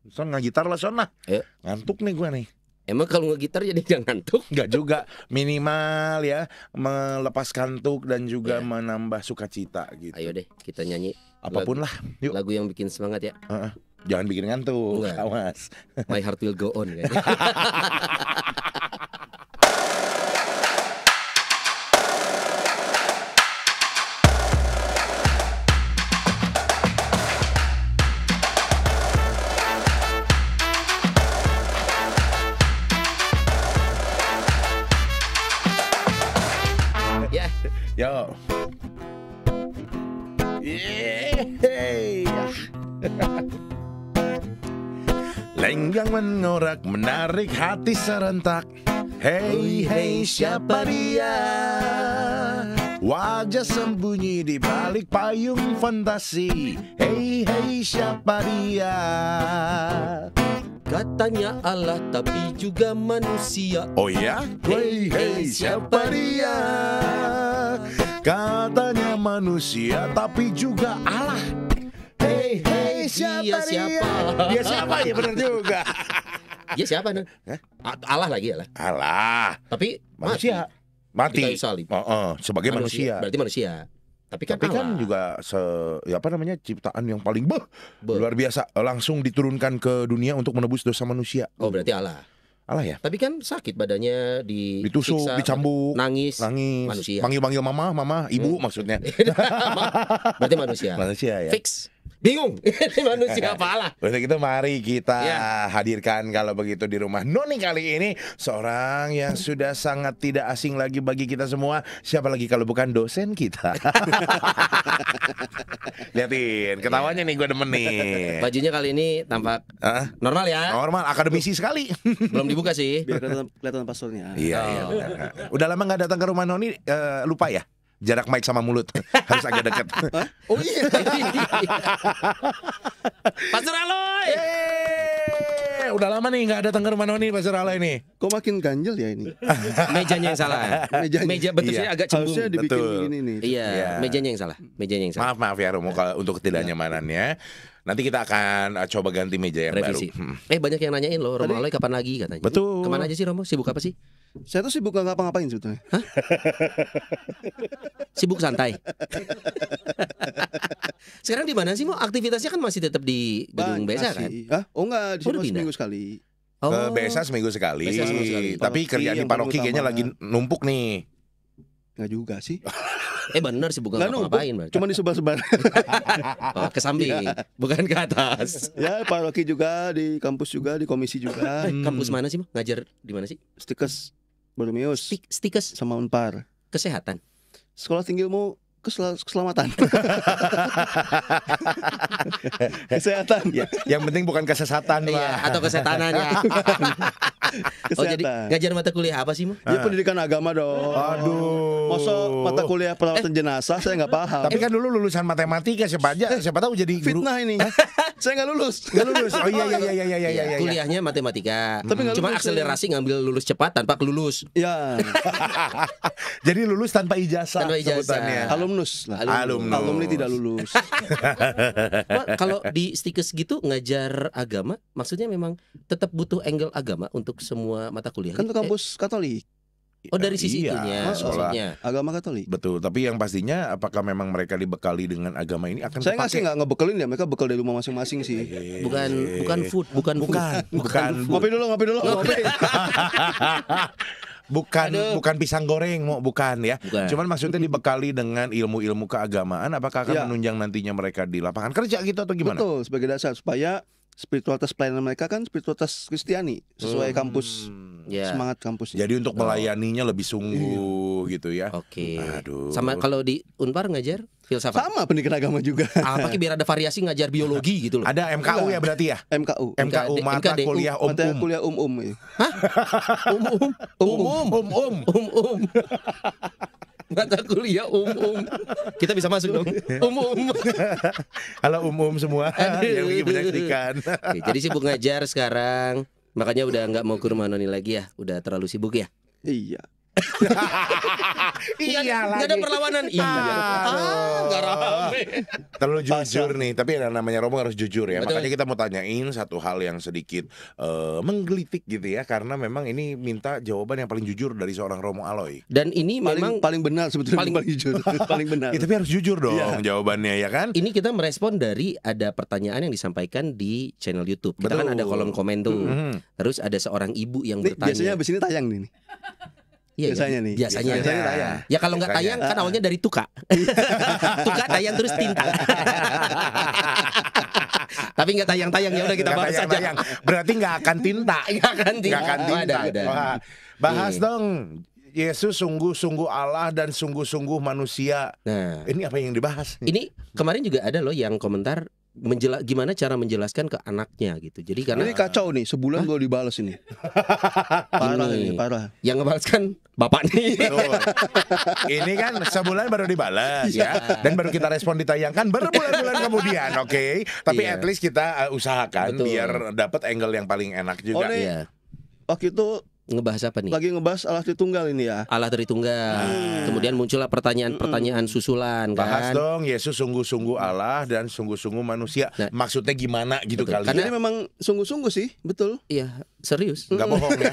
Son ngegitar lah Son lah. Ayo. Ngantuk nih gue nih. Emang kalau ngegitar jadi jangan ngantuk? Enggak juga, minimal ya melepas kantuk dan juga Ya. menambah sukacita gitu. Ayo deh kita nyanyi Apapun lah, yuk. lagu yang bikin semangat ya. Jangan bikin ngantuk, Enggak. awas. My Heart Will Go On kayaknya. Ya, Yo. Yeay. Lenggang mengorak menarik hati serentak. Hey hey siapa dia? Wajah sembunyi di balik payung fantasi. Hey hey siapa dia? katanya Allah tapi juga manusia. Oh ya? Hey hey siapa dia? Katanya manusia tapi juga Allah. Hey hey siapa Dia dia? siapa? Dia siapa ya, benar juga. Dia siapa nih? Allah lagi Allah. Allah. Tapi Manusia. Di Mati. kayu salib. Sebagai manusia. Berarti manusia. Tapi kan Tapi kan Allah. juga ciptaan yang paling Be- luar biasa, langsung diturunkan ke dunia untuk menebus dosa manusia. Oh berarti Allah. Allah ya. Tapi kan sakit badannya Ditusuk, disiksa, dicambuk, nangis. nangis, Manusia. panggil-panggil mama, ibu maksudnya. Berarti manusia. Manusia ya. Fix. Bingung. Ini manusia apa Allah? Untuk itu mari kita Ya. hadirkan kalau begitu di rumah Noni kali ini seorang yang sudah sangat tidak asing lagi bagi kita semua. Siapa lagi kalau bukan dosen kita. Lihatin ketawanya nih, gue demen nih. Bajunya kali ini tampak Hah? normal ya. Normal, akademisi sekali. Belum dibuka sih. Biar kelihatan paspornya. Iya, iya. Udah lama nggak datang ke rumah Noni, lupa ya? Jarak mic sama mulut harus agak dekat. Oh iya. Pastor Aloy. Udah lama nih nggak datang ke rumah Noni, Pak Surala ini. Kok makin ganjel ya ini? Mejanya yang salah. Mejanya. Meja bentuknya Iya. agak cembung. Harusnya dibikin Betul. begini nih. Iya, Iya. mejanya yang salah. Mejanya yang salah. Maaf ya Romo kalau untuk ketidaknyamanannya. Nanti kita akan coba ganti meja yang Revisi. baru. Banyak yang nanyain loh, Romo Tadi- Aloy kapan lagi katanya. Betul. Kemana aja sih Romo? Sibuk apa sih? Saya tuh sibuk gak ngapa-ngapain sebetulnya. Sibuk santai. Sekarang di mana sih, Mo? Aktivitasnya kan masih tetap di gedung Besa kan? Masih. Hah? Oh enggak, di Oh, udah sini pindah? seminggu sekali. Oh. Ke Besa seminggu sekali. Besa seminggu sekali. Tapi Paroki kerjaan di yang paroki paling kayaknya utama. lagi numpuk nih. Enggak juga sih. Bener sibuk Enggak numpuk, ngapa-ngapain berarti. cuma disebar-sebar. Oh, ke samping, bukan ke atas. Ya, paroki juga, di kampus juga, di komisi juga. Kampus mana sih, Mo? Ngajar di mana sih? Stikes Borneus Stikes sama Unpar. kesehatan. Sekolah tinggi ilmu keselamatan. Kesehatan. Ya, yang penting bukan kesesatan Iya, lah. atau kesetanan ya. Oh, jadi Kesehatan. ngajar mata kuliah apa sih, Mo? Ya pendidikan agama dong. Aduh. Masa mata kuliah perawatan jenazah saya nggak paham. Tapi kan dulu lulusan matematika siapa tahu jadi guru. Fitnah ini. Saya nggak lulus. Nggak lulus. Oh iya. Kuliahnya matematika. Tapi nggak Cuma lulus akselerasi ngambil lulus cepat tanpa kelulus. Ya, Jadi lulus tanpa ijazah. Tanpa ijazah. sebutannya. alumnus lah. Alumnus. Alumni tidak lulus. Wah, kalau di Stikes gitu ngajar agama, maksudnya memang tetap butuh angle agama untuk semua mata kuliah. Kan itu kampus Katolik, Oh dari sisi Iya, itunya, sekolah. maksudnya. agama Katolik. Betul, tapi yang pastinya apakah memang mereka dibekali dengan agama ini akan Saya nggak sih kepakai? nggak ngebekelin ya, mereka bekal dari rumah masing-masing sih. Bukan food, bukan food. bukan Ngopi dulu, ngopi dulu. Ngopi. bukan pisang goreng, mau bukan ya. Bukan. Cuman maksudnya dibekali dengan ilmu-ilmu keagamaan, apakah akan Ya. menunjang nantinya mereka di lapangan kerja gitu atau gimana? Betul, sebagai dasar supaya spiritualitas pelayanan mereka kan spiritualitas Kristiani sesuai kampus, Ya. semangat kampusnya. Jadi untuk melayaninya lebih sungguh gitu ya. Oke. Aduh. Sama kalau di Unpar ngajar filsafat. Sama pendidikan agama juga. Apa biar ada variasi ngajar biologi gitu loh. Ada MKU ya berarti ya? MKU. MKU mata MKDU. kuliah Mata umum. kuliah umum. Ya. Umum. Mata kuliah umum. Kita bisa masuk dong. Umum. Halo umum semua yang lagi menyaksikan. Oke, jadi sibuk ngajar sekarang. Makanya udah nggak mau ke rumah Noni lagi ya. Udah terlalu sibuk ya. Iya. Iya Nggak ada lagi. perlawanan. Iya. Nggak rame. Terlalu jujur nih, tapi yang namanya Romo harus jujur ya. Betul. Makanya kita mau tanyain satu hal yang sedikit menggelitik gitu ya, karena memang ini minta jawaban yang paling jujur dari seorang Romo Aloy. Dan ini memang paling benar sebetulnya, paling- paling jujur, paling benar. Ya, tapi harus jujur dong Iya. jawabannya ya kan? ini kita merespon dari ada pertanyaan yang disampaikan di channel YouTube. Kita kan Betul. ada kolom komen tuh. Mhm. Terus ada seorang ibu yang Nih, biasanya bertanya. abis ini tayang nih. Iya, biasanya nih. Biasanya. Biasanya tayang. Ya kalau nggak Biasanya. tayang kan awalnya dari Tuka. Tuka tayang terus tinta. Tapi nggak tayang-tayang, ya udah kita Nggak bahas aja. tayang-tayang. Berarti nggak akan tinta. Nggak akan tinta. Nggak akan Oh, tinta. ada. Wah, bahas Nih. dong. Yesus sungguh-sungguh Allah dan sungguh-sungguh manusia. Nah, Ini apa yang dibahas? ini kemarin juga ada loh yang komentar gimana cara menjelaskan ke anaknya gitu. Jadi karena Ini kacau nih, sebulan baru dibales ini. Parah Ini. ini, parah. yang ngebalaskan bapak nih. Betul. Ini kan sebulan baru dibalas ya, Iya. dan baru kita respon ditayangkan berbulan-bulan kemudian, oke? Tapi Iya. at least kita usahakan Betul. biar dapat angle yang paling enak Oh, juga. nih. Iya. Waktu itu Ngebahas apa nih? lagi ngebahas Allah Tritunggal ini ya. Allah Tritunggal. Kemudian muncullah pertanyaan-pertanyaan susulan Bahas kan. dong, Yesus sungguh-sungguh Allah dan sungguh-sungguh manusia. Nah. Maksudnya gimana gitu Betul. kali? Karena- Jadi memang sungguh-sungguh sih, betul. Iya, serius. Nggak bohong ya,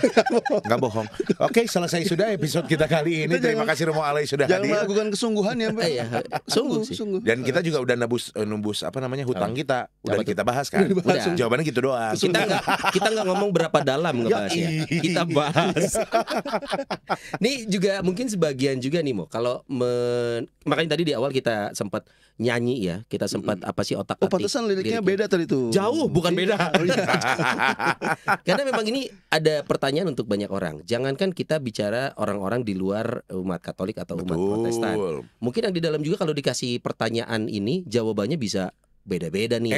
nggak bohong. Oke, selesai sudah episode kita kali ini. Kita Terima jangan- kasih Romo Alay sudah Jangan hadir. melakukan kesungguhan ya, Mbak. Iya, sungguh sih. Sungguh. Dan kita juga udah nembus apa namanya hutang kita, udah Apa tuh? kita bahas kan. Udah dibahas. Udah. Jawabannya gitu doang. Kita nggak ngomong berapa dalam ngebahasnya. Yoi. Kita bahas. Nih juga mungkin sebagian juga nih Mo. Kalau makanya tadi di awal kita sempat nyanyi ya. Kita sempat apa sih Oh, otak-atik. pantesan liriknya beda tadi tuh. Jauh, bukan beda. Oh, iya. Karena memang ini ada pertanyaan untuk banyak orang. Jangankan kita bicara orang-orang di luar umat Katolik atau umat Protestan. Betul. Mungkin yang di dalam juga kalau dikasih pertanyaan ini jawabannya bisa beda-beda nih.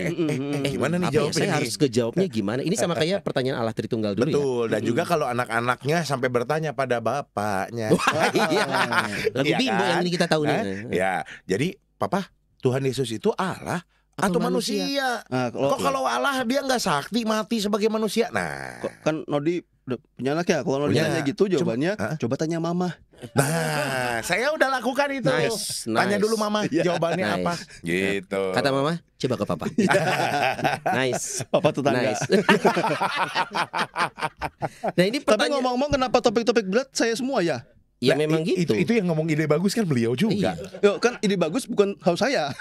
Gimana nih Apa ya, jawabnya saya nih? harus kejawabnya gimana? Ini sama kayak pertanyaan Allah Tritunggal dulu ya. Betul. Dan juga kalau anak-anaknya sampai bertanya pada bapaknya. Iya. Lagu Iya Bimbo kan? yang ini kita tahu Hah? nih. Ya, jadi Papa, Tuhan Yesus itu Allah atau manusia? Nah, kalau Kok kalau Allah dia nggak sakti mati sebagai manusia? Nah, kan Nodi udah punya anak ya. Kalau Nodi Punya. nanya gitu jawabannya, Hah? coba tanya mama. nah, saya udah lakukan itu. Nice, Tanya nice. dulu Mama, Iya. jawabannya Nice. apa? Gitu. Kata mama, coba ke papa. nice. Papa tetangga. Nice. Nah, ini Tapi pertanyaan. ngomong-ngomong kenapa topik-topik berat saya semua ya? Ya Nah, memang gitu. Itu yang ngomong ide bagus kan beliau juga. Iya. Yo, kan ide bagus bukan harus saya.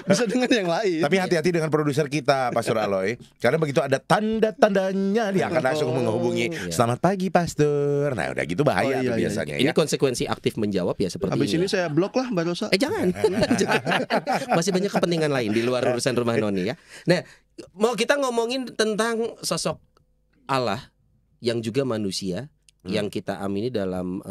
Bisa dengan yang lain. Tapi hati-hati dengan produser kita, Pastor Aloy. Karena begitu ada tanda-tandanya dia akan langsung menghubungi. iya. Selamat pagi, Pastor. Nah, udah gitu bahaya Oh, iya, tuh iya. biasanya Ini ya. konsekuensi aktif menjawab ya seperti Habis ini saya blok lah Mbak Rosa. jangan. Jangan. Masih banyak kepentingan lain di luar urusan rumah Noni ya. Nah, mau kita ngomongin tentang sosok Allah yang juga manusia yang kita amini dalam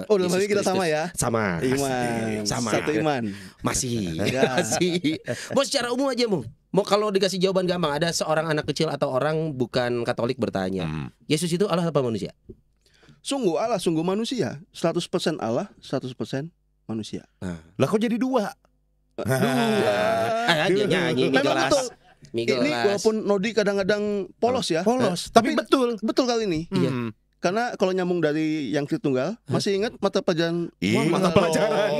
Oh, dalam hal Yesus ini kita sama Kristus. ya. Sama. Iman. Sama. Satu iman. Masih. Ya. Masih. Mau secara umum aja, Mau kalau dikasih jawaban gampang, ada seorang anak kecil atau orang bukan Katolik bertanya, Yesus itu Allah apa manusia? Sungguh Allah, sungguh manusia. 100% Allah, 100% manusia. Lah kok jadi dua? Nyanyi Memang Migelas. betul. Migelas. Ini walaupun Nodi kadang-kadang polos ya. Polos, Tapi tapi betul. Betul kali ini. Iya. Karena kalau nyambung dari yang Tritunggal, masih ingat mata pelajaran? Ingat mata pelajaran.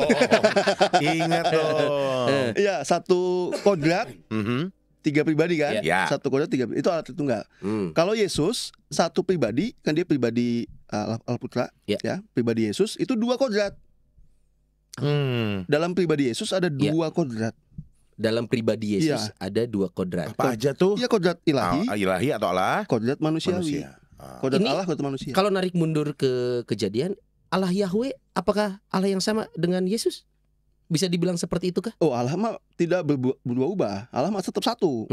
Ingat dong. Iya, satu kodrat, Mhm. 3 pribadi kan? Ya. Satu kodrat 3 pribadi. Itu Allah Tritunggal. Hmm. Kalau Yesus satu pribadi, kan dia pribadi Allah Putra, Ya. ya, pribadi Yesus itu 2 kodrat. Dalam pribadi Yesus ada 2 kodrat. Dalam pribadi Yesus ada 2 kodrat. Apa aja tuh? Iya, kodrat ilahi, Ilahi atau Allah? kodrat manusiawi. Manusia. Kodrat Ini- Allah, kodrat manusia. Kalau narik mundur ke kejadian, Allah Yahweh apakah Allah yang sama dengan Yesus? Bisa dibilang seperti itu kah? Oh, Allah mah tidak berubah-ubah. Allah mah tetap satu.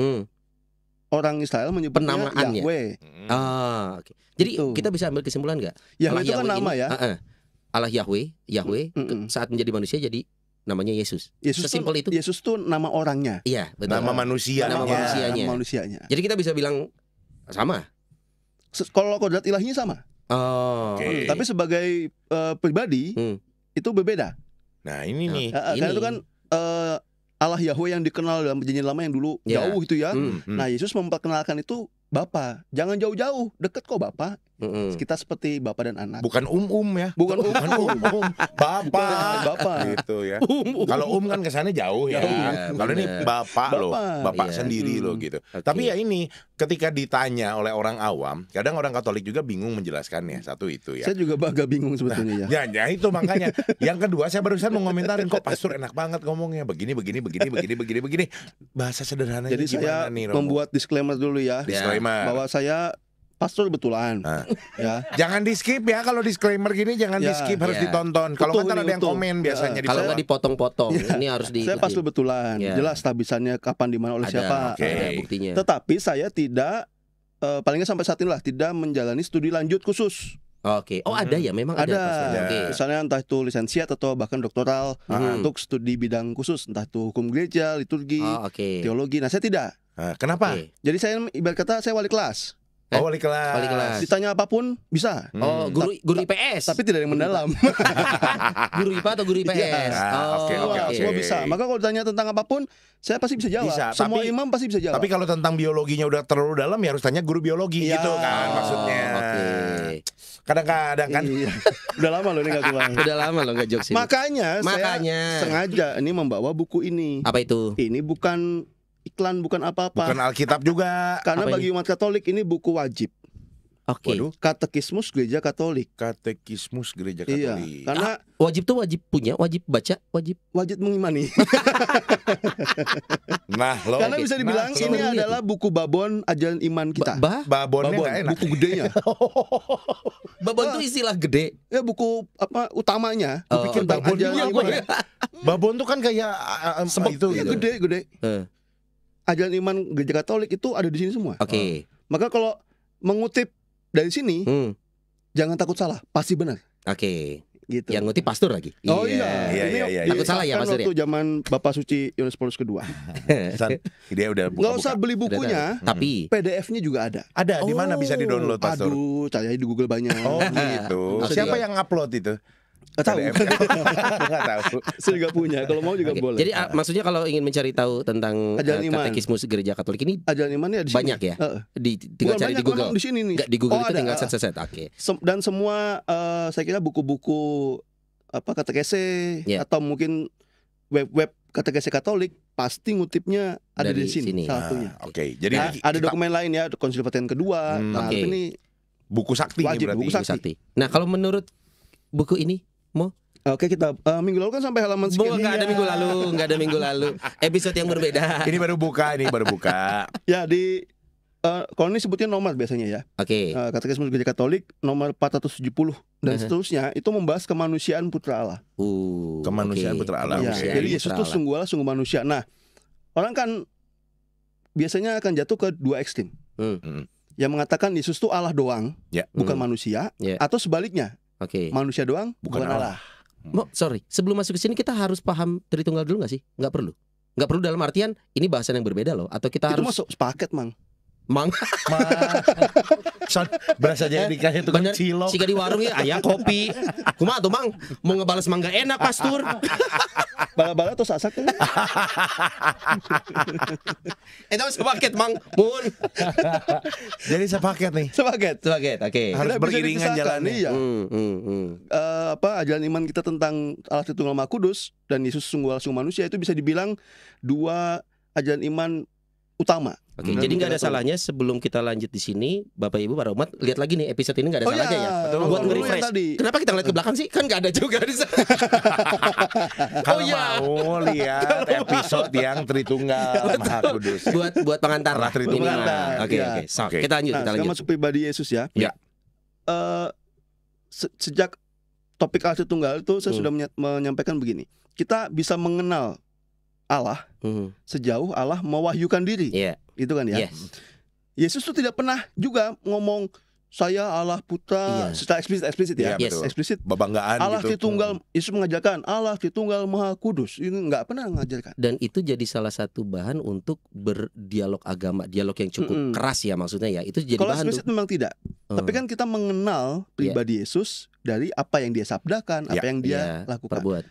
Orang Israel menyebutnya Penamaan ya? Yahweh. Oke. Jadi Gitu. kita bisa ambil kesimpulan nggak? Yahweh itu kan Yahweh nama ini- ya. Allah Yahweh Mm-mm. saat menjadi manusia jadi namanya Yesus. Yesus Sesimpel itu. Yesus tuh nama orangnya. Iya, betul. Nama manusia. Nama manusianya. Nama manusianya. Jadi kita bisa bilang sama. Kalau kodrat ilahinya sama. Oh. Oke. Tapi sebagai pribadi itu berbeda. Nah ini nih. Karena itu kan Allah Yahweh yang dikenal dalam perjanjian lama yang dulu Ya. jauh itu ya. Hmm. Nah, Yesus memperkenalkan itu Bapa. Jangan jauh-jauh, deket kok Bapak. Mm-mm. Kita seperti Bapak dan anak. Bukan ya. Bukan Bapak. Bapak. Gitu ya. Kalau kan kesannya jauh ya. Iya, Kalau ini bener. bapak loh, bapak Iya. sendiri loh gitu. Oke. Tapi ya ini ketika ditanya oleh orang awam, kadang orang Katolik juga bingung menjelaskannya. Satu itu ya. Saya juga agak bingung sebetulnya ya. Ya itu makanya. Yang kedua saya barusan mau ngomentarin kok pastor enak banget ngomongnya begini. Bahasa sederhananya Jadi gimana saya nih, Romo? membuat disclaimer dulu ya. Disclaimer. Bahwa saya pastor betulan. Ah. Ya. Jangan di skip ya, kalau disclaimer gini jangan di Ya, skip, harus ya. ditonton. Kalau Utuh ntar ini, ada yang utuh. komen biasanya di Kalau bawah. nggak dipotong-potong, ini harus di. Saya pastor betulan. Ya. Jelas tabisannya kapan di mana oleh Ada, siapa. Oke. ada buktinya. Tetapi saya tidak paling nggak sampai saat ini lah tidak menjalani studi lanjut khusus. Oke. Oh ada ya, memang ada. Ada. pastor. Oke. Misalnya entah itu lisensiat atau bahkan doktoral Hmm. untuk studi bidang khusus, entah itu hukum gereja, liturgi, Oh, oke. teologi. Nah, saya tidak. Nah, kenapa? Oke. Jadi saya ibarat kata saya wali kelas. Oh, wali kelas. Wali kelas. Ditanya apapun bisa. Oh, guru IPS. Tapi tidak yang mendalam. Guru IPA atau guru IPS? Iya. Oke, Semua bisa. Maka kalau ditanya tentang apapun, saya pasti bisa jawab. Bisa, Semua tapi- imam pasti bisa jawab. Tapi kalau tentang biologinya udah terlalu dalam ya harus tanya guru biologi Iya. gitu kan maksudnya. Oke. Kadang-kadang kan Iya. Udah lama loh ini nggak keluar. Udah lama lo nggak jokes ini. Makanya Makanya. saya sengaja ini membawa buku ini. Apa itu? Ini bukan iklan, bukan apa-apa. bukan Alkitab juga. Karena Apa bagi umat Katolik ini buku wajib. Oke. Waduh, Katekismus Gereja Katolik. Katekismus Gereja Iya. Katolik. Karena Wajib tuh wajib punya, wajib baca, wajib. wajib mengimani. Nah, lo Karena Oke. bisa dibilang Nah, ini coba lihat adalah buku babon ajaran iman kita. babonnya Babon, nggak enak. buku gedenya. Babon tuh istilah gede. Ya buku apa utamanya. Oh, Gue pikir tentang babon ajaran iya, iman. gue. Babon tuh kan kayak Sebek itu Iya, gitu. gede. Eh. Ajaran iman Gereja Katolik itu ada di sini semua. Oke. Maka kalau mengutip dari sini, Hmm. jangan takut salah, pasti benar. Oke. Gitu. Yang ngutip pastor lagi. Oh iya, Iya, ini iya, iya. Takut salah ya, disahkan Mas Sur, ya? waktu zaman Bapak Suci Yohanes Paulus II. San, dia udah Nggak usah buka-buka. beli bukunya, Tapi PDF-nya juga ada. Ada di mana bisa Oh, di-download, Pastor? Aduh, cari aja di Google banyak. Oh gitu. Bisa Siapa di- yang upload itu? Nggak tahu. PDF? Nggak tahu. Saya juga punya. Kalau mau juga Oke. boleh. Jadi maksudnya kalau ingin mencari tahu tentang Ajaran iman. katekismus gereja Katolik ini ajaran iman ya di sini. banyak ya? Heeh. tinggal Bukan cari banyak, di Google. memang di sini nih. Enggak di Google Oh, itu ada. tinggal set. Oke. Dan semua saya kira buku-buku apa katekese Ya. atau mungkin web-web katekese Katolik pasti ngutipnya ada Dari di sini, sini. salah satunya. Oke, jadi Nah, ada kita- dokumen lain ya, Konsili Vatikan kedua. Hmm. Nah, Oke. ini buku sakti nih Wajib, berarti. buku Buku sakti. Nah, kalau menurut buku ini oke kita minggu lalu kan sampai halaman sekian. nggak ada minggu lalu, episode yang berbeda. Ini baru buka. Ya di kalau ini sebutnya nomor biasanya ya. Oke. Katekismus Gereja Katolik nomor 470 dan Uh-huh. seterusnya itu membahas kemanusiaan Putra Allah. Kemanusiaan oke. putra Allah. Ya, Oke. jadi Yesus itu Putra Allah. sungguh Allah, sungguh manusia. Nah, orang kan biasanya akan jatuh ke dua ekstrim. Hmm. Yang mengatakan Yesus itu Allah doang, Ya. bukan Hmm. manusia, Ya. atau sebaliknya, Oke. manusia doang, Bukan bukan Allah. Sorry, sebelum masuk ke sini kita harus paham Tritunggal dulu nggak sih? Nggak perlu. Nggak perlu dalam artian ini bahasan yang berbeda loh. Atau kita Itu harus masuk sepaket, Mang. mang Son, berasa jadi kayak tukang bener, cilok. siga di warung ya ayah kopi. Kumaha tuh mang? Mau ngebales mangga enak pastur. Bala-bala atau sasak kan? Itu sepaket mang. Mun. Jadi sepaket nih. Sepaket. Sepaket. Oke. Harus Tidak bisa beriringan dipisahkan, jalannya. Iya. Apa ajaran iman kita tentang Allah Tritunggal Maha Kudus dan Yesus sungguh Allah, sungguh manusia itu bisa dibilang dua ajaran iman utama. Oke, Hmm. jadi nggak ada Betul. salahnya sebelum kita lanjut di sini, Bapak Ibu para umat lihat lagi nih episode ini nggak ada Oh salahnya iya, ya. Betul. Buat dulu yang nge-refresh. tadi. Kenapa kita ngeliat ke belakang sih? Kan nggak ada juga di sana. Kalau iya. mau lihat episode yang Tritunggal Maha Kudus. buat pengantar lah. Tritunggal. Ini lah. Oke, Iya. oke. So, Oke. kita lanjut, Nah, kita sekarang lanjut. masuk pribadi Yesus ya. Ya. Sejak topik Allah Tritunggal itu saya Hmm. sudah menyampaikan begini. Kita bisa mengenal Allah Hmm. sejauh Allah mewahyukan diri. Iya. Itu kan ya. Yes. Yesus tuh tidak pernah juga ngomong saya Allah Putra Iya. secara eksplisit ya. Iya, Yes. betul. Eksplisit. Bebanggaan Allah gitu. Tritunggal, Yesus mengajarkan Allah Tritunggal Maha Kudus. Ini nggak pernah mengajarkan. Dan itu jadi salah satu bahan untuk berdialog agama, dialog yang cukup Mm-mm. keras ya maksudnya ya. Itu jadi Kalau bahan eksplisit memang tidak. Tapi kan kita mengenal pribadi Yesus dari apa yang dia sabdakan, apa yang dia Iya, lakukan. perbuat.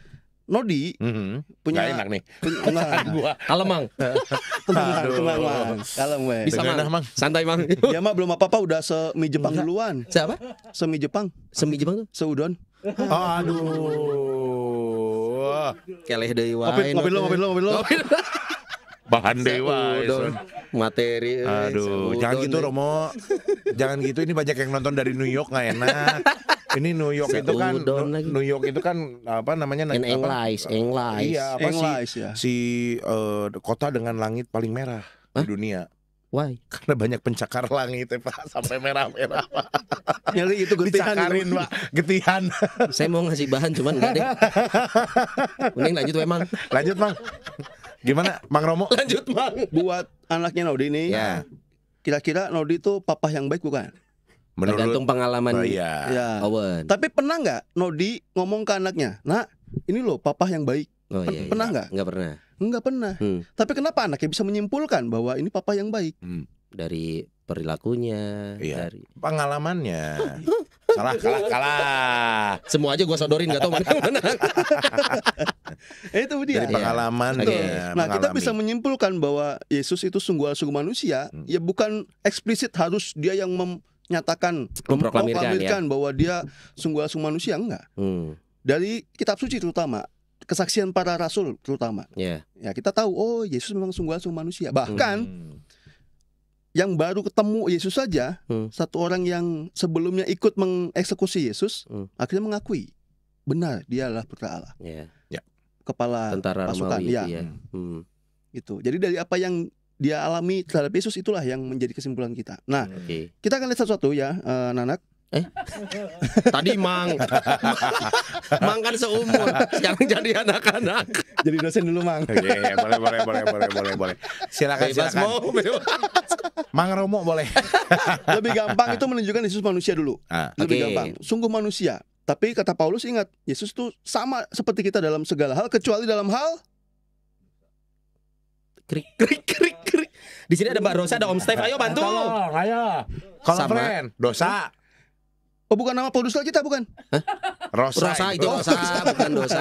Nodi Nggak punya enak nih. Enggak, Gua. Kalau Mang, tenang, Aduh. tenang, Mang. Kalem, we. bisa Bener dah, Mang. Mang. Santai Mang. Dia mah belum apa-apa udah semi Jepang duluan. Siapa? Semi Jepang, Semi Jepang tuh. seudon. Aduh. Keleh deui wae. Ngopi lu. Bahan dewa. Seudon. Materi. Aduh, seudon jangan gitu deh. Romo. Jangan gitu, ini banyak yang nonton dari New York nggak enak. Ini New York itu kan Seudon lagi. New York itu kan apa namanya? In English. Iya, apa sih? English ya. Si kota dengan langit paling merah di dunia. Why? Karena banyak pencakar langit ya, Pak, sampai merah-merah, Pak. Nyali itu getihan. Dicakarin, Pak, getihan. Saya mau ngasih bahan cuman enggak deh. Mending lanjut emang. Lanjut, Bang. Gimana, Mang Romo? Lanjut Mang. Buat anaknya Nodi nih, Ya, kira-kira Nodi itu papa yang baik bukan? tergantung pengalaman Oh, iya. Ya. Owen. Tapi pernah nggak Nodi ngomong ke anaknya, "Nak, ini loh papa yang baik." Oh iya. Pernah nggak? Enggak pernah. Enggak pernah. Hmm. Tapi kenapa anaknya bisa menyimpulkan bahwa ini papa yang baik? Dari perilakunya, Iya. dari Pengalamannya. Kalah. semua aja gua sodorin enggak tahu mana. Itu dia. Dari pengalaman. Oke. Nah, kita bisa menyimpulkan bahwa Yesus itu sungguh manusia, ya bukan eksplisit harus dia yang menyatakan Memproklamirkan, bahwa dia sungguh manusia, enggak. Dari kitab suci terutama, kesaksian para rasul terutama. Ya. Ya, kita tahu oh Yesus memang sungguh manusia. Bahkan yang baru ketemu Yesus saja, satu orang yang sebelumnya ikut mengeksekusi Yesus, akhirnya mengakui benar dia adalah putra Allah. Ya. Kepala Tentara pasukan, Romawi ya. itu ya. Gitu. Jadi dari apa yang dia alami terhadap Yesus itulah yang menjadi kesimpulan kita. Nah, Oke. kita akan lihat sesuatu ya, Nanak. Tadi Mang. Mang kan seumur, sekarang jadi anak-anak. Jadi dosen dulu, Mang. Oke, boleh. Silakan. Bebas. Mang Romo boleh. Lebih gampang itu menunjukkan Yesus manusia dulu. Lebih Oke. gampang. Sungguh manusia. Tapi kata Paulus, ingat, Yesus tuh sama seperti kita dalam segala hal, kecuali dalam hal Krik. Di sini ada Mbak Rosa, ada Om Steve, ayo bantu. Ayo. Kalau Sama. friend, dosa. oh bukan nama produser kita, bukan? Rosa itu Rosa, bukan dosa.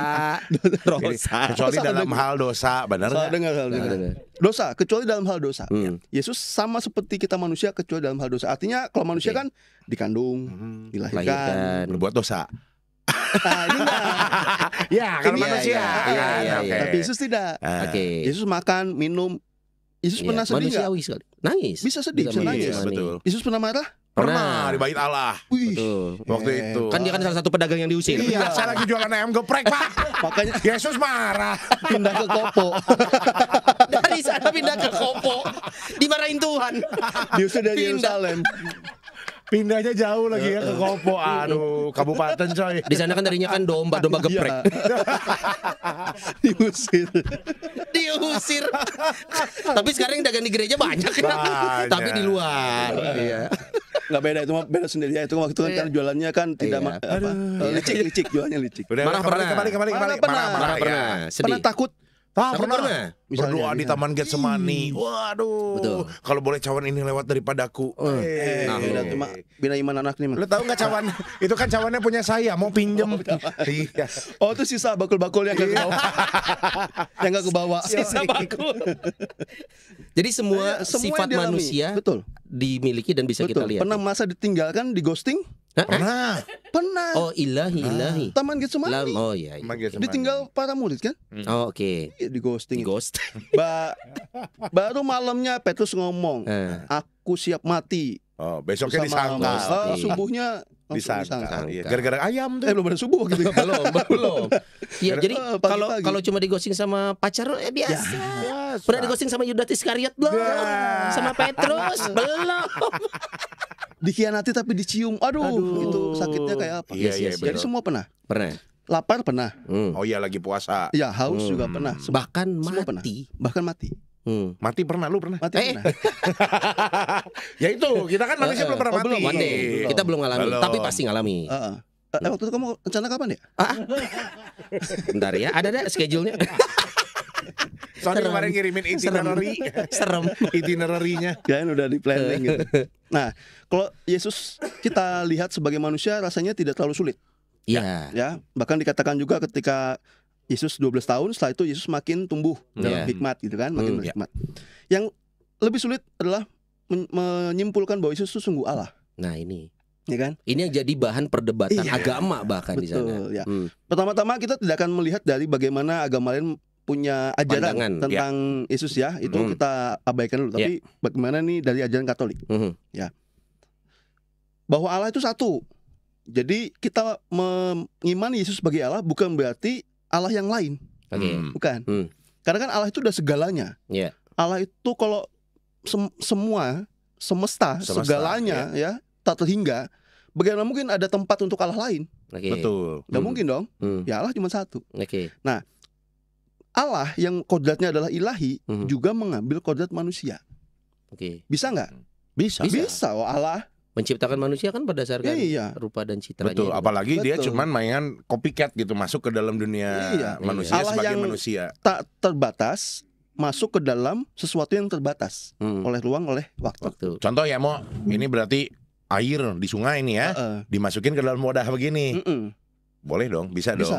Rosa. Kecuali dalam hal dosa, benar Salah nggak? dengar, salah dengar. Dengar. Dosa, kecuali dalam hal dosa. Yesus sama seperti kita manusia, kecuali dalam hal dosa. Artinya kalau manusia Oke. kan dikandung, dilahirkan. Lahirkan. Berbuat dosa. Nah, ini enggak. Ya, kalau Ini manusia. iya. Oke. Tapi Yesus tidak. Oke. Yesus makan, minum. Yesus Iya, pernah sedih nggak? manusiawi sekali. Nangis. Bisa sedih, bisa nangis. Iya, betul. Yesus pernah marah? Pernah di bait Allah Wih. Betul. waktu itu. Kan dia kan salah satu pedagang yang diusir. Iya, saya lagi jualan ayam geprek, Pak. Makanya Yesus marah. pindah ke Kopo. Dari sana pindah ke Kopo. Dimarahin Tuhan. Diusir dari Pindah. Yerusalem. Pindahnya jauh lagi ya ke Kopo. Aduh, kabupaten coy. Di sana kan tadinya kan domba geprek. Iya. Diusir. Diusir. Tapi sekarang yang dagang di gereja banyak. Banyak. Tapi di luar. Iya. Nggak beda, itu mah beda sendiri ya. Itu waktu itu kan Iya. jualannya kan tidak Iya. licik jualannya licik. Udah, Marah pernah. kembali. Marah pernah. Marah ya. pernah. Sedih. Pernah takut? Takut pernah. Misalnya, Berdoa di iya. Taman Getsemani. Waduh. Betul. Kalau boleh cawan ini lewat daripadaku. Nah, Beda tuh, Mak. Bina iman anak nih, Mak. Lu tahu nggak cawan? Itu kan cawannya punya saya, mau pinjem. Iya. Oh, itu sisa bakul-bakul yang nggak ke bawah. Yang nggak ke bawah. Sisa bakul. Jadi semua Semua sifat yang dialami. manusia Betul. dimiliki dan bisa kita Betul. lihat. Pernah masa ditinggalkan, di ghosting? Pernah. Pernah. Oh ilahi. Taman Getsemani. Oh iya. Taman Getsemani. Ditinggal para murid kan? Oh oke. Iya, di ghosting. Di ghost. Baru malamnya Petrus ngomong, aku siap mati. Oh, besoknya bersama disangkal. Allah." Pasti. Subuhnya langsung Disangkal. Iya. Disangkal. Gara-gara ayam tuh. belum ada subuh gitu. belum. Iya, jadi kalau Pagi-pagi. kalau cuma digosing sama pacar biasa. Pernah digosing sama Yudas Iskariot belum? Ya. Sama Petrus belum. Dikhianati tapi dicium. Aduh, itu sakitnya kayak apa? Iya, iya, Yes, Jadi betul. semua pernah. Pernah. Lapar pernah. Oh iya, lagi puasa. Ya, haus juga pernah. Bahkan Semua pernah. mati. Bahkan mati. Mati pernah, lu pernah? Mati Eh. pernah. Ya itu, kita kan manusia belum pernah Oh, mati. belum. One day. Kita belum ngalami, Belum. tapi pasti ngalami. Waktu itu kamu rencana kapan ya? Bentar ya, ada schedule-nya. Soalnya kemarin ngirimin itinerary. Serem. Itinerary-nya. Kan udah di planning gitu. Nah, kalau Yesus kita lihat sebagai manusia rasanya tidak terlalu sulit. Iya. Ya, bahkan dikatakan juga ketika Yesus 12 tahun, setelah itu Yesus makin tumbuh dalam hikmat gitu kan, makin berhikmat. Yang lebih sulit adalah menyimpulkan bahwa Yesus itu sungguh Allah. Nah ini, ya kan? Ini yang jadi bahan perdebatan agama bahkan di sana. Ya. Pertama-tama kita tidak akan melihat dari bagaimana agama lain punya ajaran Pandangan, tentang Yesus ya, itu kita abaikan dulu. Tapi bagaimana nih dari ajaran Katolik, ya, bahwa Allah itu satu. Jadi kita mengimani Yesus sebagai Allah bukan berarti Allah yang lain, bukan. Karena kan Allah itu udah segalanya. Allah itu kalau semesta segalanya ya, tak terhingga. Bagaimana mungkin ada tempat untuk Allah lain? Betul. Gak mungkin dong. Ya Allah cuma satu. Nah, Allah yang kodratnya adalah ilahi juga mengambil kodrat manusia. Bisa nggak? Bisa. Oh, Allah menciptakan manusia kan berdasarkan rupa dan citranya. Betul. Apalagi dia cuman mainan copycat gitu, masuk ke dalam dunia manusia Allah sebagai yang manusia. Tak terbatas masuk ke dalam sesuatu yang terbatas oleh ruang, oleh waktu. Contoh ya, Mo, ini berarti air di sungai ini ya, dimasukin ke dalam wadah begini. Boleh dong, bisa dong.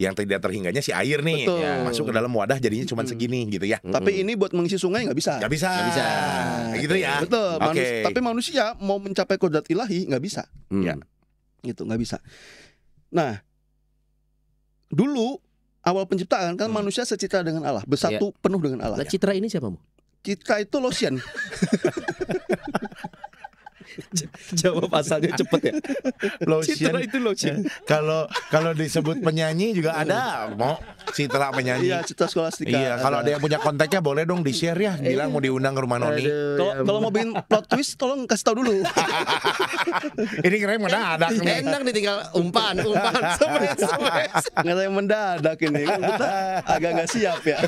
Yang tidak terhingganya si air nih, masuk ke dalam wadah jadinya cuma segini gitu ya. Tapi ini buat mengisi sungai nggak bisa. Nggak bisa. Gitu ya. Betul. Tapi manusia mau mencapai kodrat ilahi nggak bisa. Ya. Gitu, nggak bisa. Nah, dulu awal penciptaan kan manusia secitra dengan Allah, bersatu penuh dengan Allah. Nah, citra ini siapa, Mo? Citra itu lotion. Jawab asalnya cepet ya. Lotion. Citra itu lotion. Kalau disebut penyanyi juga ada, Mo. Citra penyanyi. Iya, Citra Scholastica. Iya, kalau ada yang punya kontaknya boleh dong di-share ya, bilang mau diundang ke rumah Noni. Kalau mau bikin plot twist tolong kasih tahu dulu. Ini keren mendadak nih. Enak nih tinggal umpan. Nggak ada yang mendadak ini kan, kita agak nggak siap ya.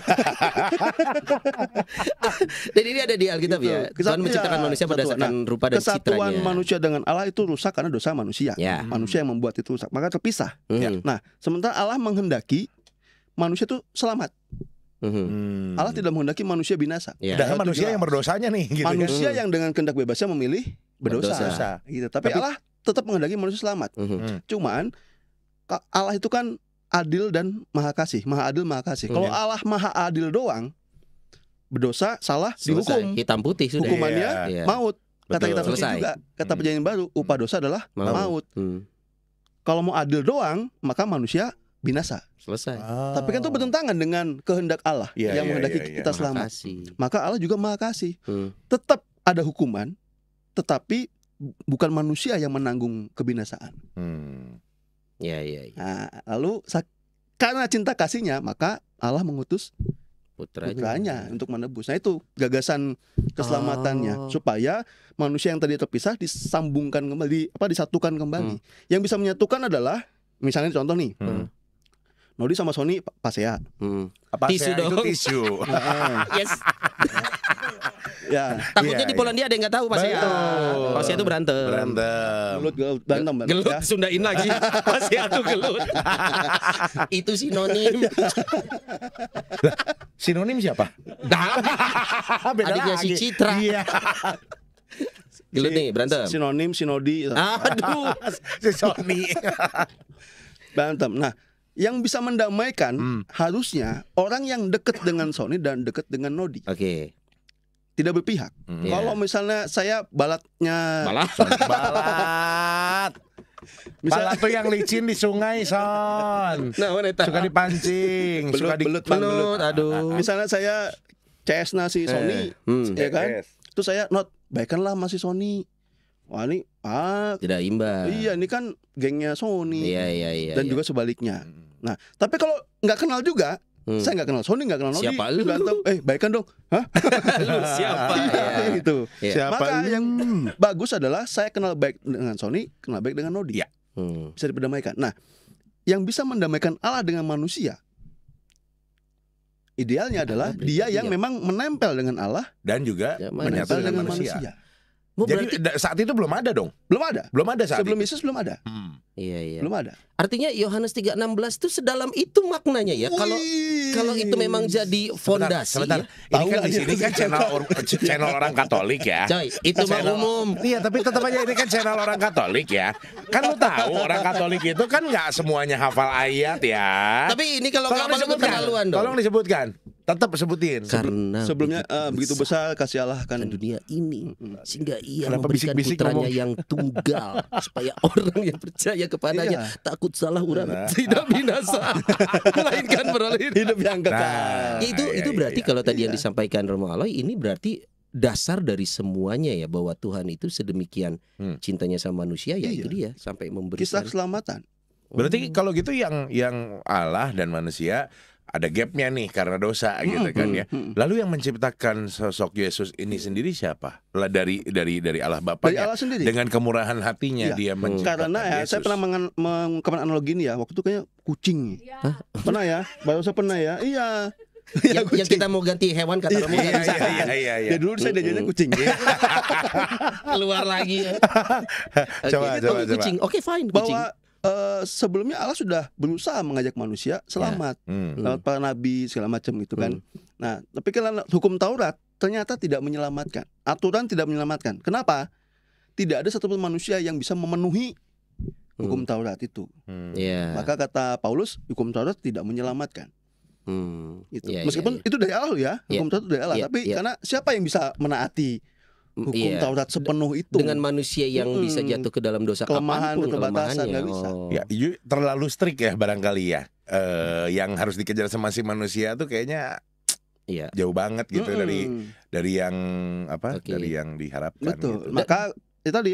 Dan ini ada di Alkitab ya. Tuhan menciptakan manusia berdasarkan rupa dan citranya. Kesatuan manusia dengan Allah itu rusak karena dosa manusia. Manusia yang membuat itu rusak, maka terpisah. Nah, sementara Allah menghendaki manusia itu selamat. Allah tidak menghendaki manusia binasa. Dan manusia yang berdosanya nih gitu. Manusia yang dengan kehendak bebasnya memilih berdosa. Gitu. Tapi Allah tetap menghendaki manusia selamat. Cuman Allah itu kan adil dan maha kasih, maha adil, maha kasih. Kalau Allah maha adil doang, berdosa, salah, dihukum. Hitam putih sudah. Hukumannya maut. Kata kita juga, kata perjanjian baru, upah dosa adalah maut. Kalau mau adil doang, maka manusia binasa. Selesai. Tapi kan itu bertentangan dengan kehendak Allah yang menghendaki kita selamat. Maka Allah juga maha kasih. Tetap ada hukuman, tetapi bukan manusia yang menanggung kebinasaan. Nah, lalu karena cinta kasihnya, maka Allah mengutus putranya untuk menebus. Nah, itu gagasan keselamatannya, supaya manusia yang tadi terpisah disambungkan kembali, disatukan kembali. Yang bisa menyatukan adalah misalnya contoh nih, Nodi sama Sony pasea. Tisu dong. Itu tisu. Yes. Ya. Takutnya di Polandia ada yang nggak tahu pasea. Pasea itu berantem. Gelut, berantem. Gelut ya? Sundain lagi. Pasea itu gelut. Itu sinonim. Sinonim siapa? Adiknya si Citra. Iya. Gelut nih, berantem. Sinonim, sinodi. Aduh. Si Sony. Berantem. Nah, yang bisa mendamaikan harusnya orang yang dekat dengan Sony dan dekat dengan Nodi. Tidak berpihak. Kalau misalnya saya balatnya Balat. Balat tuh yang licin di sungai, Son. Suka dipancing, suka belut. Aduh. Misalnya saya CS nasi Sony, ya kan? Itu saya baikanlah masih Sony. Wah, ini tidak imbang. Iya, ini kan gengnya Sony. Iya. Dan juga sebaliknya. Nah, tapi kalau nggak kenal juga, saya nggak kenal Sony, nggak kenal Nodi, siapa lu? Baikan dong. Hah? Lu siapa? Gitu. Siapa Maka lu? yang bagus adalah saya kenal baik dengan Sony, kenal baik dengan Nodi. Bisa diperdamaikan. Nah, yang bisa mendamaikan Allah dengan manusia, idealnya adalah dia yang memang menempel dengan Allah dan juga menempel dengan manusia. Jadi saat itu belum ada dong. Belum ada. Belum ada saat Sebelum itu. Yesus belum ada. Iya. Belum ada. Artinya Yohanes 3:16 itu sedalam itu maknanya ya. Kalau itu memang jadi fondasi. Sebentar. Ya. Ini kan di sini kan channel orang Katolik ya. Coy, itu mah umum. Iya, tapi tetap aja ini kan channel orang Katolik ya. Kan lu tahu orang Katolik itu kan nggak semuanya hafal ayat ya. Tapi ini kalau nggak hafal keterlaluan dong. Tolong disebutkan. Tetap sebutin. Karena sebelumnya begitu besar kasih Allah kan dunia ini sehingga Ia Kenapa memberikan bisik-bisik putranya ngomong? yang tunggal supaya orang yang percaya kepadanya takut salah urang tidak binasa melainkan beroleh hidup yang kekal. Itu berarti kalau tadi yang disampaikan Romo Aloy ini berarti dasar dari semuanya ya, bahwa Tuhan itu sedemikian cintanya sama manusia ya. Itu dia sampai memberikan kisah keselamatan. Berarti kalau gitu yang Allah dan manusia ada gapnya nih karena dosa gitu kan ya. Lalu yang menciptakan sosok Yesus ini sendiri siapa? Dari Allah Bapaknya. Dari Allah sendiri. Dengan kemurahan hatinya dia menciptakan Karena ya Yesus. saya pernah mengungkapkan analogi ini ya. Waktu itu kayaknya kucing. Pernah ya? Baru saya pernah ya. Iya. yang kita mau ganti hewan kata Romo nggak bisa. Iya. Ya dulu saya diajarnya kucing. Keluar lagi ya. Coba. Kucing. Oke, fine, kucing. Bahwa sebelumnya Allah sudah berusaha mengajak manusia selamat lewat para nabi segala macam gitu kan. Nah, tapi kalau hukum Taurat ternyata tidak menyelamatkan. Aturan tidak menyelamatkan. Kenapa? Tidak ada satupun manusia yang bisa memenuhi hukum Taurat itu. Maka kata Paulus, hukum Taurat tidak menyelamatkan. Gitu. Meskipun itu dari Allah ya, hukum Taurat dari Allah. Tapi karena siapa yang bisa menaati hukum Taurat sepenuh itu dengan manusia yang bisa jatuh ke dalam dosa kelemahan, keterbatasan nggak bisa. Ya, terlalu strict ya barangkali ya. Yang harus dikejar sama si manusia tuh kayaknya jauh banget gitu dari yang dari yang diharapkan. Betul. Gitu. Maka itu tadi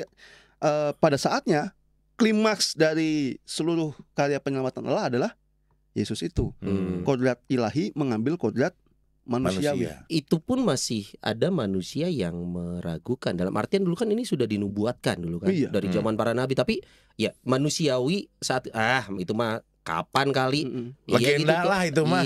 pada saatnya klimaks dari seluruh karya penyelamatan Allah adalah Yesus itu. Kodrat ilahi mengambil kodrat manusiawi. Itu pun masih ada manusia yang meragukan. Dalam artian dulu kan ini sudah dinubuatkan dulu kan dari zaman para nabi. Tapi ya manusiawi saat itu mah kapan kali legenda lah itu mah.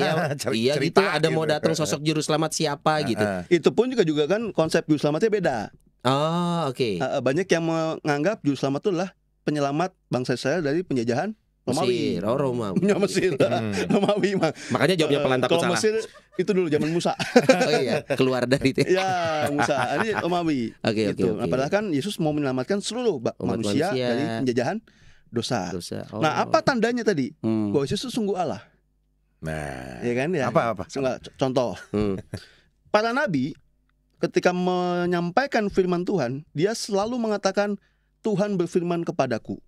Iya gitu ada mau datang sosok juru selamat siapa gitu. Itu pun juga kan konsep juru selamatnya beda. Oh oke. Banyak yang menganggap juru selamat itu adalah penyelamat bangsa Israel dari penjajahan Romawi. Romawi. Mesir. Romawi mah. Makanya jawabnya pelan takut salah. Mesir itu dulu zaman Musa. Oh iya, keluar dari itu. Ya, Musa. Ini Romawi. Oke. Nah, padahal kan Yesus mau menyelamatkan seluruh manusia dari penjajahan dosa. Nah, apa tandanya tadi? Bahwa Yesus itu sungguh Allah. Nah, ya kan ya. Apa? Contoh. Para nabi ketika menyampaikan firman Tuhan, dia selalu mengatakan Tuhan berfirman kepadaku.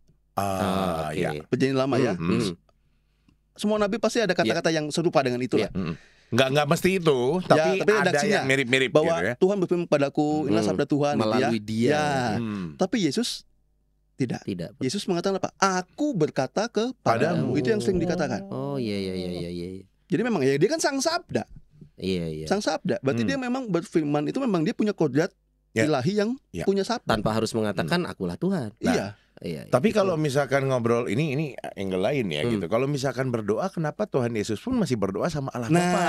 Ya. Perjanjian lama ya. Semua nabi pasti ada kata-kata yang serupa dengan itu lah. Nggak mesti itu, tapi ada yang mirip-mirip bahwa gitu ya. Tuhan berfirman padaku, inilah sabda Tuhan melalui dia. Tapi Yesus tidak. Yesus mengatakan apa? Aku berkata kepadamu. Itu yang sering dikatakan. Oh iya. Jadi memang ya dia kan sang sabda. Iya. Sang sabda. Berarti dia memang berfirman, itu memang dia punya kodrat ilahi yang punya sabda. Tanpa harus mengatakan akulah Tuhan. Iya. Tapi kalau misalkan ngobrol ini angle lain ya gitu. Kalau misalkan berdoa, kenapa Tuhan Yesus pun masih berdoa sama Allah Bapa?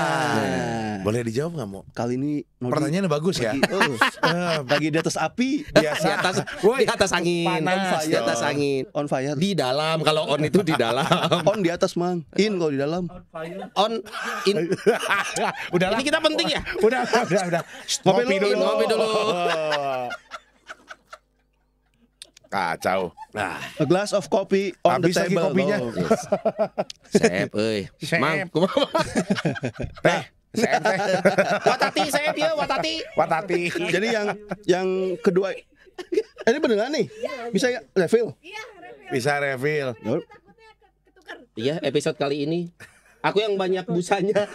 Boleh dijawab nggak, Mo? Kali ini pertanyaannya bagus ya. Lagi di atas api, di atas angin, di atas angin, on fire. Di dalam, kalau on itu di dalam. On di atas, Mang. In kalau di dalam. On in. Ini kita penting ya. Udah. Ngopi dulu. Kacau. A glass of coffee on the table. Kopinya. Sep, Mang, kumaha? Teh. Watati. Jadi yang kedua, ini beneran nih? Bisa ya refill? Bisa refill. Iya, episode kali ini aku yang banyak busanya.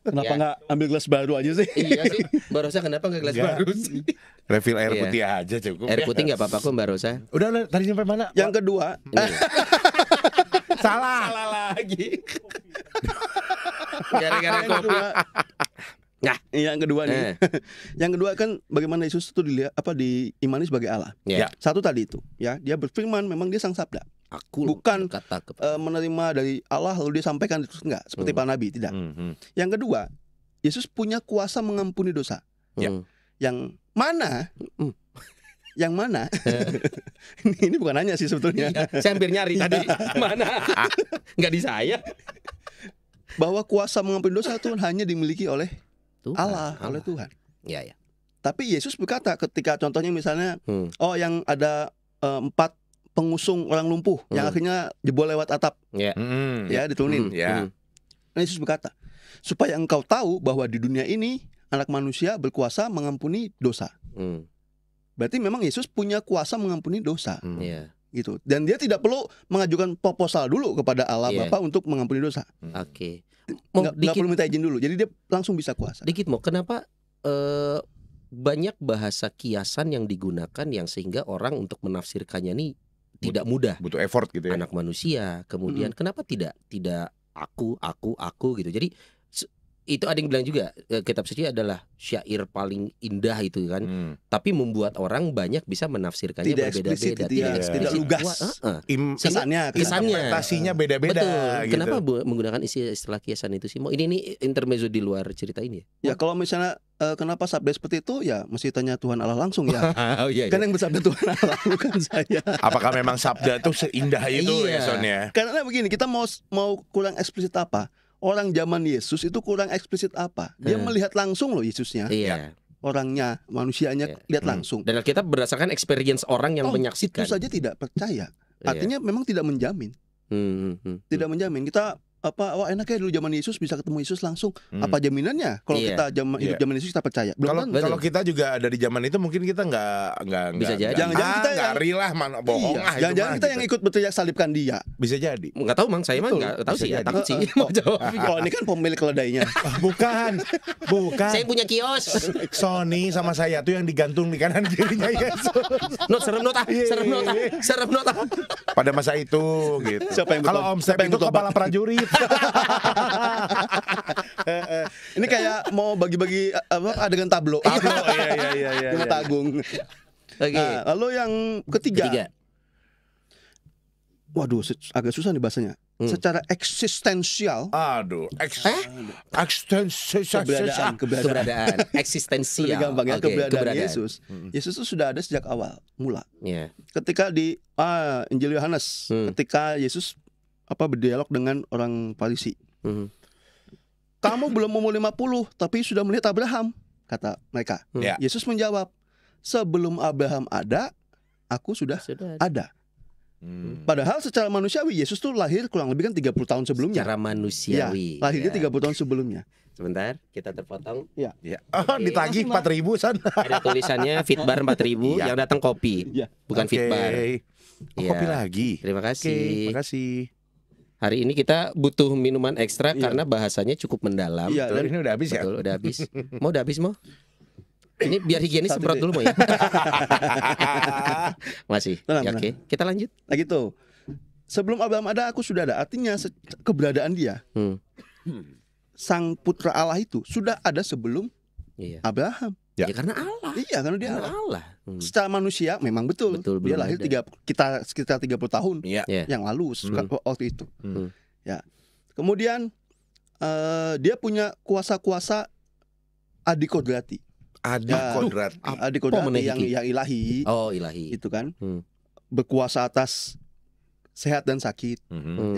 Kenapa nggak ambil gelas baru aja sih? Iya sih, Mbak Rosa kenapa nggak gelas baru sih? Refill air putih aja cukup. Air putih nggak apa-apa kok Mbak Rosa. Udah tadi sampai mana? Yang kedua, salah lagi. Gara-gara kopi. Nah, yang kedua nih. Yang kedua kan bagaimana Yesus itu diimani sebagai Allah. Satu tadi itu, ya, dia berfirman, memang dia sang sabda. Bukan menerima dari Allah lalu dia sampaikan itu, enggak, seperti para nabi, tidak. Yang kedua, Yesus punya kuasa mengampuni dosa. Yang Mana? Yang mana? Ini bukan nanya sih sebetulnya. Saya hampir nyari tadi. Mana? Nggak di saya. Bahwa kuasa mengampuni dosa Tuhan hanya dimiliki oleh Tuhan. Allah, oleh Tuhan. Ya, ya. Tapi Yesus berkata ketika contohnya misalnya, yang ada 4 pengusung orang lumpuh yang akhirnya jebol lewat atap, ya diturunin. Nah, Yesus berkata, supaya engkau tahu bahwa di dunia ini anak manusia berkuasa mengampuni dosa. Berarti memang Yesus punya kuasa mengampuni dosa, gitu. Dan dia tidak perlu mengajukan proposal dulu kepada Allah Bapa untuk mengampuni dosa. Oke. Nggak perlu minta izin dulu. Jadi dia langsung bisa kuasa. Dikit mau, kenapa banyak bahasa kiasan yang digunakan yang sehingga orang untuk menafsirkannya ini tidak mudah. Butuh effort gitu ya. Anak manusia, kemudian kenapa tidak aku gitu. Jadi itu ada yang bilang juga kitab suci adalah syair paling indah itu kan. Tapi membuat orang banyak bisa menafsirkannya berbeda-beda, tidak lugas. Kesannya interpretasinya beda-beda. Betul. Gitu. Kenapa menggunakan istilah kiasan itu sih? Ini intermezzo di luar cerita ini ya? Ya kalau misalnya kenapa sabda seperti itu, ya mesti tanya Tuhan Allah langsung ya. Iya. Kan yang bersabda Tuhan Allah, bukan saya. Apakah memang sabda itu seindah itu ya Son ya? Karena begini, kita mau kurang eksplisit apa? Orang zaman Yesus itu kurang eksplisit apa? Dia melihat langsung loh Yesusnya. Iya. Orangnya, manusianya lihat langsung. Dan kita berdasarkan experience orang yang menyaksikan. Itu saja tidak percaya. Artinya memang tidak menjamin. Tidak menjamin. Kita wah enaknya dulu zaman Yesus bisa ketemu Yesus langsung. Apa jaminannya kalau kita hidup zaman Yesus kita percaya? Kalau kita juga ada di zaman itu mungkin kita nggak bisa jadi. Jangan-jangan kita nggak rilah mana bohong jangan-jangan kita yang ikut berteriak salibkan dia. Bisa jadi. Nggak tahu, Mang, saya mah nggak tahu sih ya, takut sih mau jawab. Oh, ini kan pemilik keledainya. Bukan. Saya punya kios. Sony sama saya tuh yang digantung di kanan kirinya Yesus. Serem not. Pada masa itu gitu. Kalau Om Step itu kepala prajurit. Ini kayak mau bagi-bagi adegan tablo. Iya. Cuma tagung. Lalu yang ketiga. Waduh, agak susah nih bahasanya. Secara eksistensial. Aduh, eksistensial. Keberadaan. Eksistensial. Lebih gampang ya, keberadaan Yesus. Yesus itu sudah ada sejak awal mula. Ketika di Injil Yohanes, ketika Yesus berdialog dengan orang Farisi. Kamu belum umur 50 tapi sudah melihat Abraham, kata mereka. Yesus menjawab, sebelum Abraham ada, aku sudah ada. Padahal secara manusiawi Yesus tuh lahir kurang lebih kan 30 tahun sebelumnya. Secara manusiawi. Lahirnya 30 tahun sebelumnya. Sebentar, kita terpotong. Ditagih 4.000 San. Ada tulisannya Fitbar 4.000, yang datang kopi, bukan Fitbar. Kopi lagi. Terima kasih. Terima kasih. Hari ini kita butuh minuman ekstra karena bahasanya cukup mendalam. Dan ini udah habis ya? Betul, udah habis. Udah habis mau? Ini biar higienis semprot dulu mau ya. Masih. Oke, kita lanjut. Nah gitu. Sebelum Abraham ada, aku sudah ada. Artinya keberadaan dia, Sang Putra Allah itu sudah ada sebelum Abraham. Ya karena Allah. Iya, karena dia Allah. Secara manusia memang betul dia lahir sekitar 30 tahun yang lalu waktu itu. Ya. Kemudian dia punya kuasa-kuasa adikodrati. Adikodrati yang ilahi. Oh, ilahi. Itu kan. Berkuasa atas sehat dan sakit,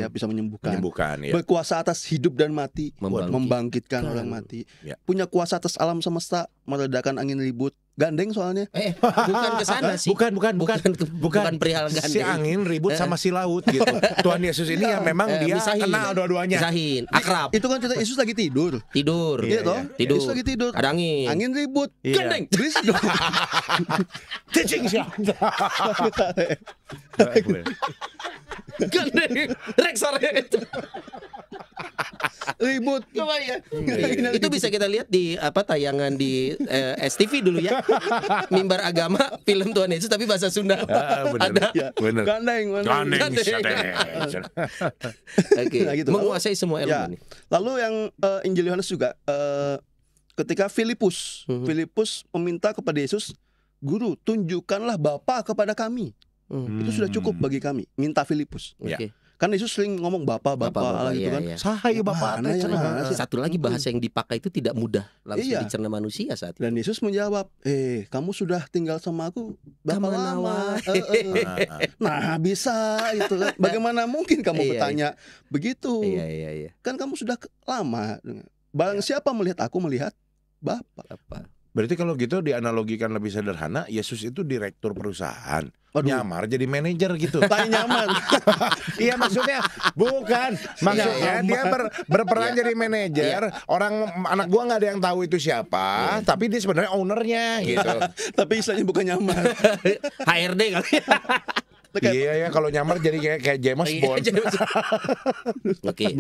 ya bisa menyembuhkan ya. Berkuasa atas hidup dan mati, membangkitkan orang mati. Punya kuasa atas alam semesta, meredakan angin ribut. Gandeng soalnya. Bukan ke sana sih. Bukan perihal gandeng. Si angin ribut sama si laut gitu. Tuhan Yesus ini ya memang dia kenal dua-duanya. Misahin, akrab. Itu kan cerita Yesus lagi tidur. Iya toh? Tidur. Yesus lagi tidur. Ada angin. Angin ribut. Gandeng. Berisik dong. Teaching siap. Gandeng. Reksare. Ribut. Itu bisa kita lihat di tayangan di STV dulu ya. Mimbar agama film Tuhan Yesus tapi bahasa Sunda. Bener. Gandeng. Oke. Gitu. Menguasai semua elemen. Lalu yang Injil Yohanes juga ketika Filipus meminta kepada Yesus, "Guru, tunjukkanlah Bapa kepada kami." Itu sudah cukup bagi kami. Minta Filipus. Kan Yesus sering ngomong Bapak gitu kan. Sahaya Bapak. Satu lagi bahasa yang dipakai itu tidak mudah langsung dicerna manusia saat itu. Dan Yesus menjawab, kamu sudah tinggal sama aku berapa lama? Nah bisa itu kan. Bagaimana mungkin kamu bertanya begitu? Iya. Kan kamu sudah lama. Barang siapa melihat aku melihat Bapak. Berarti kalau gitu dianalogikan lebih sederhana, Yesus itu direktur perusahaan. Nyamar jadi manajer gitu. Tanya nyamar. Iya maksudnya bukan. Maksudnya dia berperan jadi manajer. Orang anak gua nggak ada yang tahu itu siapa, tapi dia sebenarnya ownernya gitu. Tapi istilahnya bukan nyamar. HRD kali. Iya ya, kalau nyamar jadi kayak James Bond. Oke.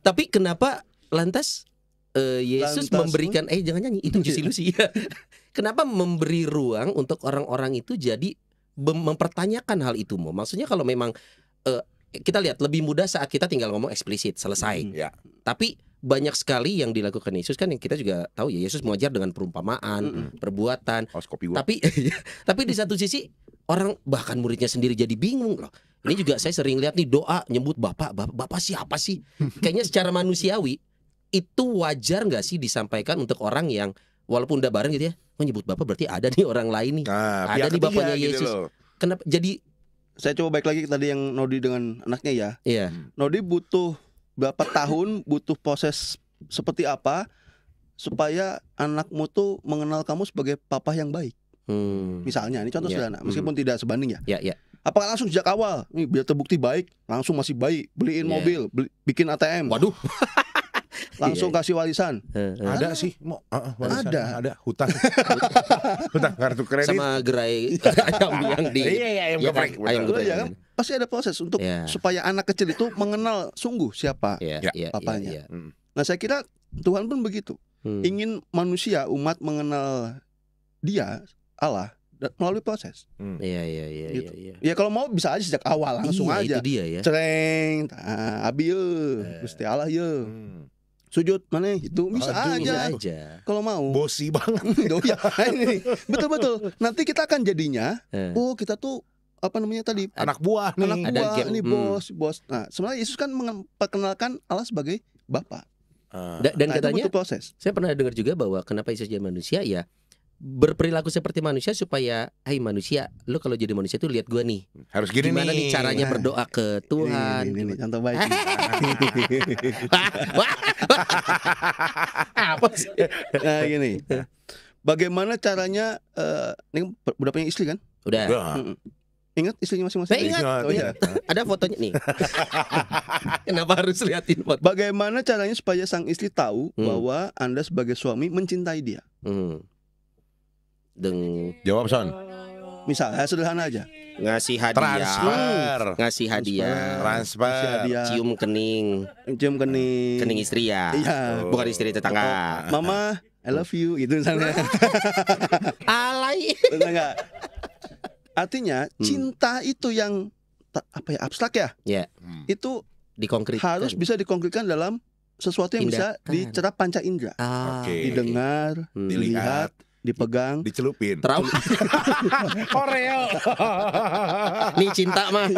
Tapi kenapa lantas Yesus memberikan jangan nyanyi itu Juicy Lucy. Kenapa memberi ruang untuk orang-orang itu jadi mempertanyakan hal itu? Maksudnya kalau memang kita lihat lebih mudah saat kita tinggal ngomong eksplisit selesai. Tapi banyak sekali yang dilakukan Yesus kan yang kita juga tahu ya, Yesus mengajar dengan perumpamaan, perbuatan. Tapi di satu sisi orang bahkan muridnya sendiri jadi bingung loh. Ini juga saya sering lihat nih doa nyebut Bapak siapa sih? Kayaknya secara manusiawi itu wajar nggak sih disampaikan untuk orang yang walaupun udah bareng gitu ya, nyebut Bapak berarti ada nih orang lain nih, ada nih Bapaknya Yesus. Gitu. Kenapa? Jadi saya coba balik lagi tadi yang Nodi dengan anaknya ya. Iya. Nodi butuh berapa tahun, butuh proses seperti apa supaya anakmu tuh mengenal kamu sebagai papa yang baik. Misalnya, ini contoh sederhana, meskipun tidak sebanding ya. Iya. Apakah langsung sejak awal, nih biar terbukti baik, langsung masih baik, beliin mobil, bikin ATM. Waduh. Langsung kasih warisan. Ada sih, warisan. Ada hutang kartu kredit sama gerai ayam yang di ayam geprek. Kan? Pasti ada proses untuk supaya anak kecil itu mengenal sungguh siapa papanya. Nah saya kira Tuhan pun begitu. Ingin manusia umat mengenal Dia Allah melalui proses. Iya. Ya kalau mau bisa aja sejak awal langsung aja. Itu dia ya. Cereng, abi Gusti Allah ya. Sujud mana itu bisa aja. Kalau mau. Bosi banget. Betul. Nanti kita akan jadinya kita tuh apa namanya tadi? Anak buah nih. Nih bos. Nah, sebenarnya Yesus kan memperkenalkan Allah sebagai Bapa. Dan katanya proses. Saya pernah dengar juga bahwa kenapa Yesus jadi manusia ya berperilaku seperti manusia supaya manusia, lo kalau jadi manusia tuh lihat gue nih harus gini gimana nih caranya berdoa ke Tuhan. Ini contoh baik. Apa sih? Nah gini, bagaimana caranya ini udah punya istri kan? Udah. Ingat istrinya masing-masing? Ingat. Ada fotonya nih. Kenapa harus liatin foto? Bagaimana caranya supaya sang istri tahu bahwa Anda sebagai suami mencintai dia? Jawab Son. Misalnya sederhana aja. Ngasih hadiah. Transfer. Cium kening istri ya. Iya. Bukan istri tetangga. Mama, I love you gitu misalnya. Alay. Enggak. Artinya cinta itu yang abstrak ya. Iya. Itu dikonkretkan. Harus bisa dikonkretkan dalam sesuatu yang bisa dicerap panca indera. Didengar, dilihat, dipegang, dicelupin. Oreo. Nih cinta mah.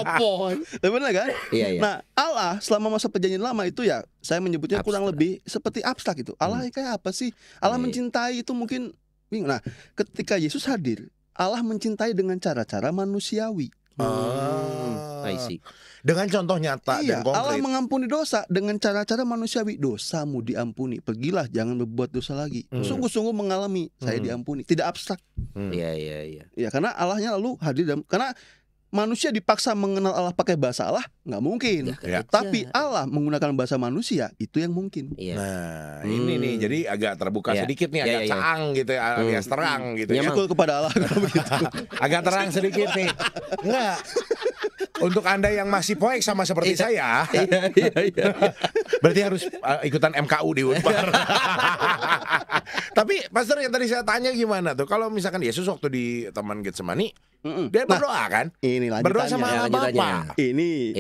Opon. Benar kan? Iya. Nah, Allah selama masa perjanjian lama itu ya, saya menyebutnya kurang lebih seperti abstrak itu. Allah kayak apa sih? Allah mencintai itu mungkin bingung. Nah, ketika Yesus hadir, Allah mencintai dengan cara-cara manusiawi. I see. Dengan contoh nyata dan konkret. Allah mengampuni dosa dengan cara-cara manusiawi. Dosamu diampuni, pergilah jangan berbuat dosa lagi. Sungguh-sungguh mengalami saya diampuni, tidak abstrak. Iya. Ya karena Allahnya lalu hadir dalam, karena manusia dipaksa mengenal Allah pakai bahasa Allah nggak mungkin. Tapi Allah menggunakan bahasa manusia itu yang mungkin. Nah ini nih jadi agak terbuka sedikit nih, agak caang gitu ya, alias terang gitu ya. Syukur kepada Allah kalau begitu. Agak terang sedikit nih. Enggak. Untuk Anda yang masih poek sama seperti saya, berarti harus ikutan MKU di Unpar. Tapi Pastor yang tadi saya tanya gimana tuh? Kalau misalkan Yesus waktu di Taman Getsemani, dia berdoa kan? Ini berdoa sama Allah Bapa. Ini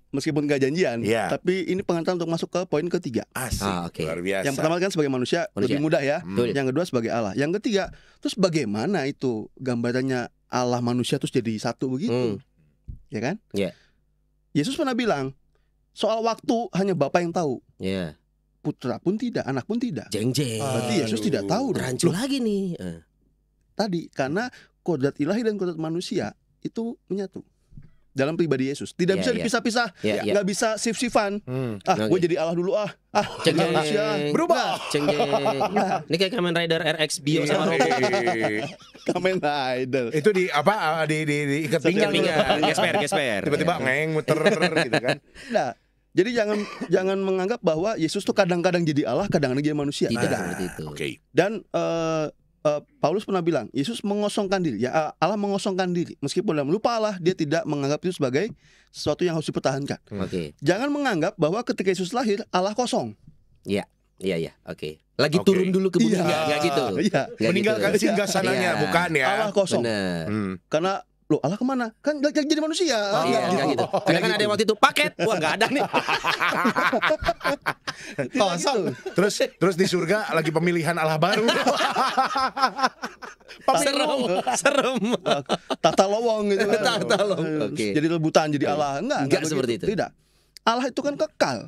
meskipun gak janjian, tapi ini pengantar untuk masuk ke poin ketiga. Asik, luar biasa. Yang pertama kan sebagai manusia lebih mudah ya. Yang kedua sebagai Allah. Yang ketiga, terus bagaimana itu gambarannya Allah manusia terus jadi satu begitu, ya kan? Yesus pernah bilang soal waktu hanya Bapa yang tahu. Putra pun tidak, anak pun tidak. Jeng-jeng. Berarti Yesus tidak tahu. Rancu lagi nih. Tadi karena kodrat ilahi dan kodrat manusia itu menyatu dalam pribadi Yesus. Tidak bisa dipisah-pisah. Nggak bisa sif-sifan. Gue jadi Allah dulu manusia berubah. Ini kayak Kamen Rider RX Bio sama Robo. Kamen Rider. Itu di apa? Di ikat pinggang. Gesper. Tiba-tiba ngeng muter gitu kan. Nah, jadi jangan menganggap bahwa Yesus tuh kadang-kadang jadi Allah, kadang-kadang jadi manusia. Tidak seperti itu. Dan Paulus pernah bilang Yesus mengosongkan diri. Ya, Allah mengosongkan diri. Meskipun dalam lupa Allah, dia tidak menganggap itu sebagai sesuatu yang harus dipertahankan. Jangan menganggap bahwa ketika Yesus lahir Allah kosong. Iya. Oke. Lagi turun dulu ke bumi enggak gitu. Meninggalkan singgasananya, bukan ya. Allah kosong. Karena loh Allah kemana? Kan gak jadi manusia. Gitu. Kan ada yang waktu itu paket. Wah gak ada nih. Kosong. Terus di surga lagi pemilihan Allah baru. Serem. Tata lowong gitu. Tata lowong. Jadi rebutan jadi Allah. Enggak seperti itu. Tidak. Allah itu kan kekal.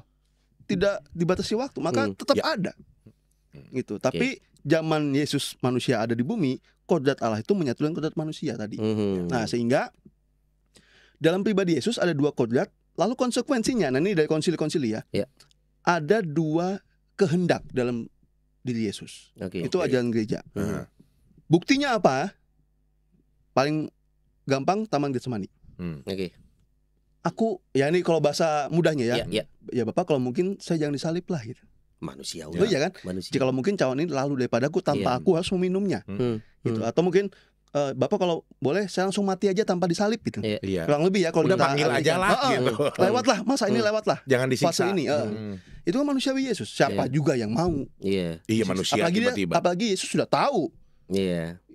Tidak dibatasi waktu, maka tetap ada. Gitu. Tapi zaman Yesus manusia ada di bumi, kodrat Allah itu menyatu dengan kodrat manusia tadi. Nah, sehingga dalam pribadi Yesus ada dua kodrat, lalu konsekuensinya, nah ini dari konsili-konsili ya. Ada dua kehendak dalam diri Yesus. Itu ajaran gereja. Buktinya apa? Paling gampang Taman Getsemani. Aku, ya ini kalau bahasa mudahnya ya. Ya Bapak kalau mungkin saya jangan disalib lah gitu. Manusiawi. Ya kan? Jika kalau mungkin cawan ini lalu daripadaku tanpa aku harus meminumnya. Gitu. Atau mungkin Bapak kalau boleh saya langsung mati aja tanpa disalib gitu. Kurang lebih ya kalau udah panggil aja lah gitu. Lewatlah, masa ini lewatlah. Jangan disiksa. Fase ini. Itu kan manusiawi Yesus. Siapa juga yang mau? Iya manusia tiba-tiba. Apalagi Yesus sudah tahu.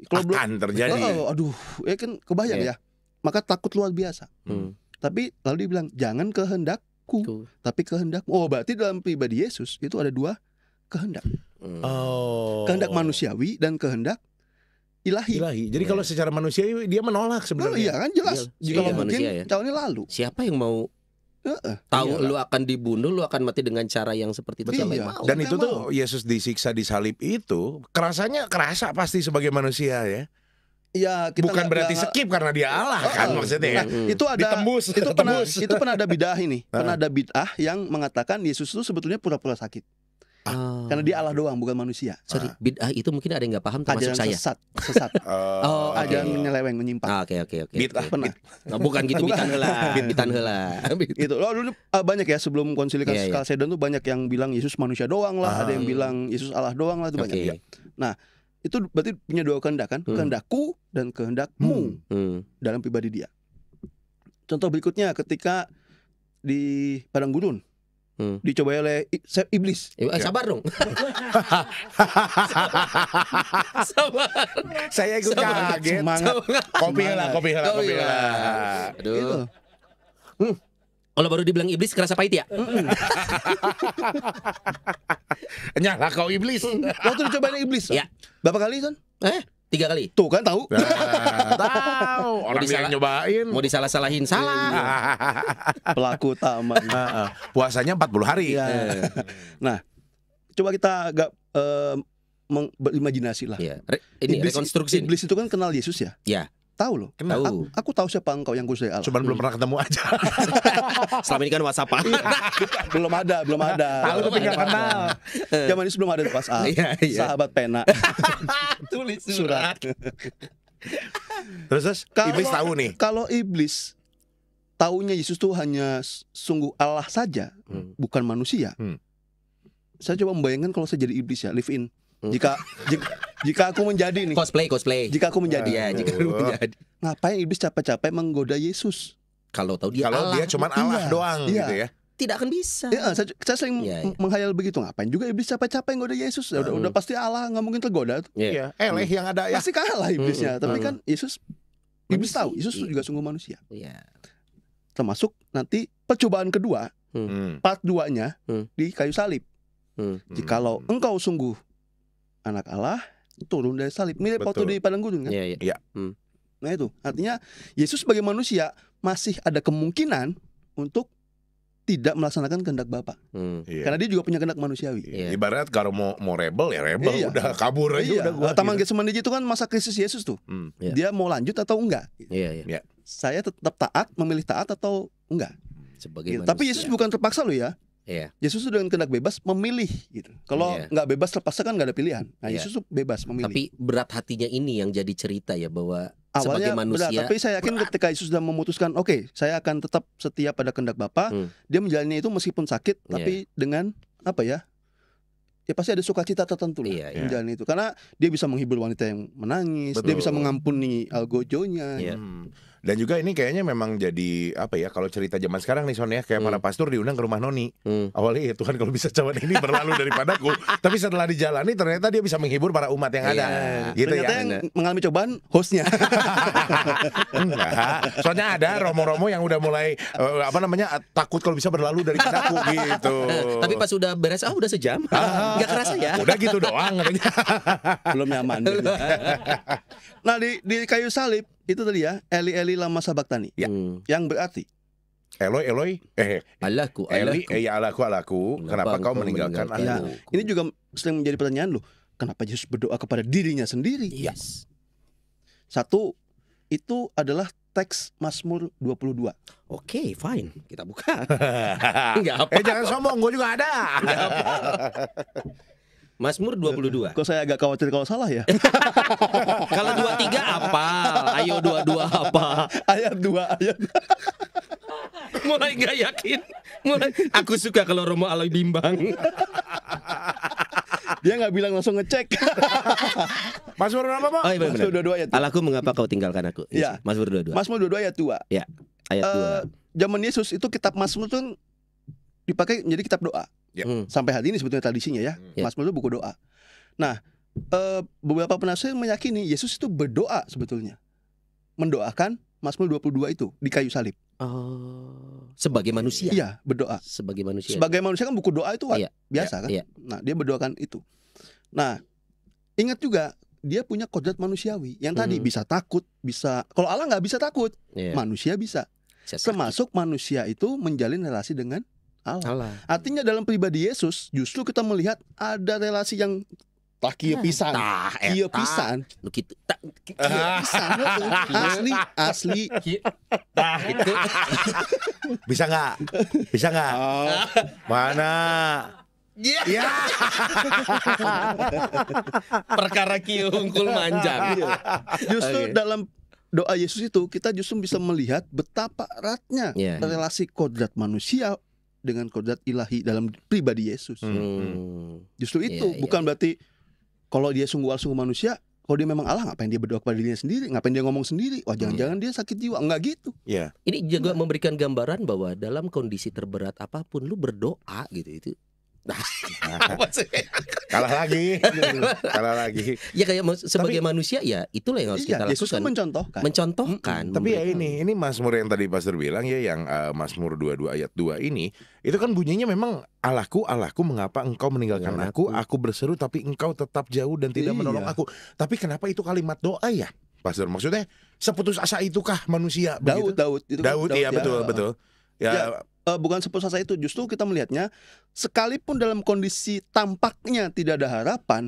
Kalau akan terjadi. Aduh, ya kan kebayang ya. Maka takut luar biasa. Tapi lalu dia bilang jangan kehendakku, tapi kehendakmu. Oh, berarti dalam pribadi Yesus itu ada dua kehendak. Kehendak manusiawi dan kehendak ilahi. Jadi kalau secara manusiawi dia menolak sebenarnya. Iya kan jelas. Jika mungkin calonnya lalu. Siapa yang mau tahu lu akan dibunuh, lu akan mati dengan cara yang seperti itu? Dan itu tuh Yesus disiksa di salib itu kerasa pasti sebagai manusia ya. Ya, kita bukan berarti skip karena dia Allah kan maksudnya ya. Itu ada ditembus. Itu pernah ada bid'ah ini. Pernah ada bid'ah yang mengatakan Yesus itu sebetulnya pura-pura sakit. Karena dia Allah doang bukan manusia. Sorry, bid'ah itu mungkin ada yang nggak paham termasuk saya. Sesat. Ajaran menyeleweng, menyimpang. Oke. Bid'ah pernah. Bukan gitu, bitan heula. Itu loh dulu banyak ya sebelum konsili Kalsedon tuh banyak yang bilang Yesus manusia doang lah, ada yang bilang Yesus Allah doang lah, itu banyak. Nah, itu berarti punya dua kehendak kan? Kehendakku dan kehendakmu dalam pribadi dia. Contoh berikutnya ketika di padang gurun dicobai oleh iblis. Sabar dong. Sabar. Saya ikut kaget. Semangat. Kopi lah. Aduh. Kalau baru dibilang iblis kerasa pahit ya? Nyala kau iblis. Waktu dicobain iblis. Ya. Berapa kali Son? 3 kali. Tuh kan tahu. Tahu. Orang yang nyobain. Mau disalah-salahin salah. Pelaku utama. Puasanya 40 hari. Nah, coba kita agak berimajinasi lah. Ini rekonstruksi. Iblis itu kan kenal Yesus ya? Ya. Tahu loh. Tahu. Aku tahu siapa engkau yang kudus dari Allah. Cuman belum pernah ketemu aja. Selama ini kan WhatsApp. belum ada. Tahu tapi nggak kenal. Zaman ini sebelum ada WhatsApp. Sahabat pena. Tulis surat. Terus iblis tahu nih. Kalau iblis taunya Yesus tuh hanya sungguh Allah saja, bukan manusia. Saya coba membayangkan kalau saya jadi iblis ya, live in. Jika aku menjadi nih cosplay. Jika aku menjadi. Jika aku menjadi. Ngapain iblis capek-capek menggoda Yesus? Kalau tahu dia Allah. Kalau dia cuma Allah doang gitu ya. Tidak akan bisa. Saya sering menghayal begitu. Ngapain juga iblis capek-capek nggoda Yesus? Udah pasti Allah, nggak mungkin tergoda. Eleh yang ada ya. Pasti kalah iblisnya. Tapi kan iblis tahu Yesus juga sungguh manusia. termasuk nanti percobaan kedua, part 2-nya di kayu salib. Jikalau engkau sungguh anak Allah, turun dari salib, mirip waktu di padang gurun kan? Iya. Nah itu artinya Yesus sebagai manusia masih ada kemungkinan untuk tidak melaksanakan kehendak Bapa. Karena dia juga punya kehendak manusiawi. Ibarat kalau mau rebel ya rebel, udah kabur aja udah gua. Taman Getsemani itu kan masa krisis Yesus tuh. Dia mau lanjut atau enggak? Saya tetap taat, memilih taat atau enggak? Sebagai Tapi Yesus bukan terpaksa loh ya. Yesus dengan kehendak bebas memilih gitu. Kalau nggak bebas terpaksa kan nggak ada pilihan. Nah Yesus tuh bebas memilih. Tapi berat hatinya ini yang jadi cerita ya, bahwa awalnya sebagai manusia berat, tapi saya yakin ketika Yesus sudah memutuskan, oke, saya akan tetap setia pada kehendak Bapa, dia menjalani itu meskipun sakit, tapi dengan apa ya? Ya pasti ada sukacita tertentu lah menjalani itu. Karena dia bisa menghibur wanita yang menangis, dia bisa mengampuni algojonya. Dan juga ini kayaknya memang jadi apa ya, kalau cerita zaman sekarang nih Son ya, kayak para pastor diundang ke rumah Noni. Awalnya ya Tuhan kalau bisa cawan ini berlalu daripadaku, tapi setelah dijalani ternyata dia bisa menghibur para umat yang ada. Gitu ternyata ya. yang mengalami cobaan hostnya. Enggak. Soalnya ada romo-romo yang udah mulai takut kalau bisa berlalu daripadaku gitu. Tapi pas udah beres, udah sejam, nggak kerasa ya. Udah gitu doang katanya. Belum nyaman. Nah di kayu salib itu tadi ya, Eli Eli lama sabachthani. Yang berarti Eloi Eloi Allahku Eli ya Allahku kenapa kau meninggalkan aku? Ini juga sering menjadi pertanyaan loh. Kenapa Yesus berdoa kepada dirinya sendiri? Satu, itu adalah teks Mazmur 22. Oke, fine. Kita buka. Enggak apa. Jangan sombong, gue juga ada. Mazmur 22. Kok saya agak khawatir kalau salah ya? Kalau 23 apa? Ayo 22 apa? Ayat 2 ayat. Mulai gak yakin. Aku suka kalau Romo Aloy bimbang. Dia nggak bilang, langsung ngecek. Mazmur apa Pak? Mazmur 22 ayat 2. Allahku mengapa kau tinggalkan aku? Ya. Mazmur 22. Mazmur 22 ayat 2. Ya. Ayat 2. Zaman Yesus itu kitab Mazmur itu dipakai menjadi kitab doa. Sampai hari ini sebetulnya tradisinya ya. Mazmur itu buku doa. Nah, beberapa penafsir meyakini Yesus itu berdoa sebetulnya, mendoakan Mazmur 22 itu di kayu salib. Sebagai manusia. Iya, berdoa. Sebagai manusia. Sebagai manusia kan buku doa itu biasa kan. Nah, dia berdoakan itu. Nah, ingat juga dia punya kodrat manusiawi yang tadi bisa takut, bisa. Kalau Allah nggak bisa takut, manusia bisa. Termasuk manusia itu menjalin relasi dengan Allah. Artinya dalam pribadi Yesus justru kita melihat ada relasi yang kieu pisan. Kieu pisan. Nu kitu. Asli. Gitu. Bisa nggak? Mana? Ya. Perkara kieu hungkul manjang. Justru dalam doa Yesus itu kita justru bisa melihat betapa eratnya relasi kodrat manusia dengan kodrat ilahi dalam pribadi Yesus. Justru itu bukan berarti kalau dia sungguh manusia, kalau dia memang Allah, ngapain dia berdoa kepada dirinya sendiri, ngapain dia ngomong sendiri, jangan-jangan dia sakit jiwa, enggak gitu. Ini juga memberikan gambaran bahwa dalam kondisi terberat apapun lu berdoa gitu itu. Kalah lagi. Ya kayak sebagai manusia ya itulah yang harus kita lakukan. Yesus mencontohkan. Tapi ya ini Mazmur yang tadi Pastor bilang ya, yang Mazmur 22 ayat 2 ini, itu kan bunyinya memang Allahku mengapa engkau meninggalkan aku berseru tapi engkau tetap jauh dan tidak menolong aku. Tapi kenapa itu kalimat doa ya, Pastor? Maksudnya seputus asa itukah manusia? Daud, iya betul. Ya. Bukan seputus asa itu, justru kita melihatnya sekalipun dalam kondisi tampaknya tidak ada harapan,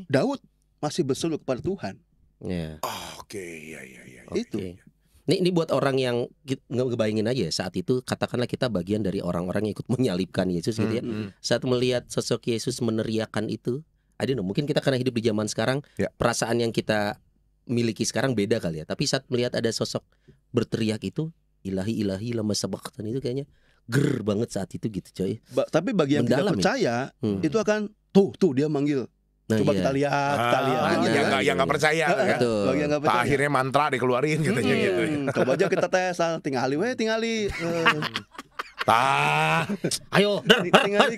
Daud masih berseru kepada Tuhan. Ya. Itu. Ini buat orang yang ngebayangin aja saat itu, katakanlah kita bagian dari orang-orang yang ikut menyalibkan Yesus gitu ya. Saat melihat sosok Yesus meneriakan itu, mungkin kita karena hidup di zaman sekarang, perasaan yang kita miliki sekarang beda kali ya. Tapi saat melihat ada sosok berteriak itu, ilahi lama sabachthani, itu kayaknya ger banget saat itu gitu coy. Tapi bagi yang tidak percaya itu akan tuh dia manggil. Coba kita lihat. Yang nggak percaya kan. Bagi yang nggak percaya. Akhirnya mantra dikeluarin katanya gitu. Coba aja kita tes, tinggali. Ayo, tinggali.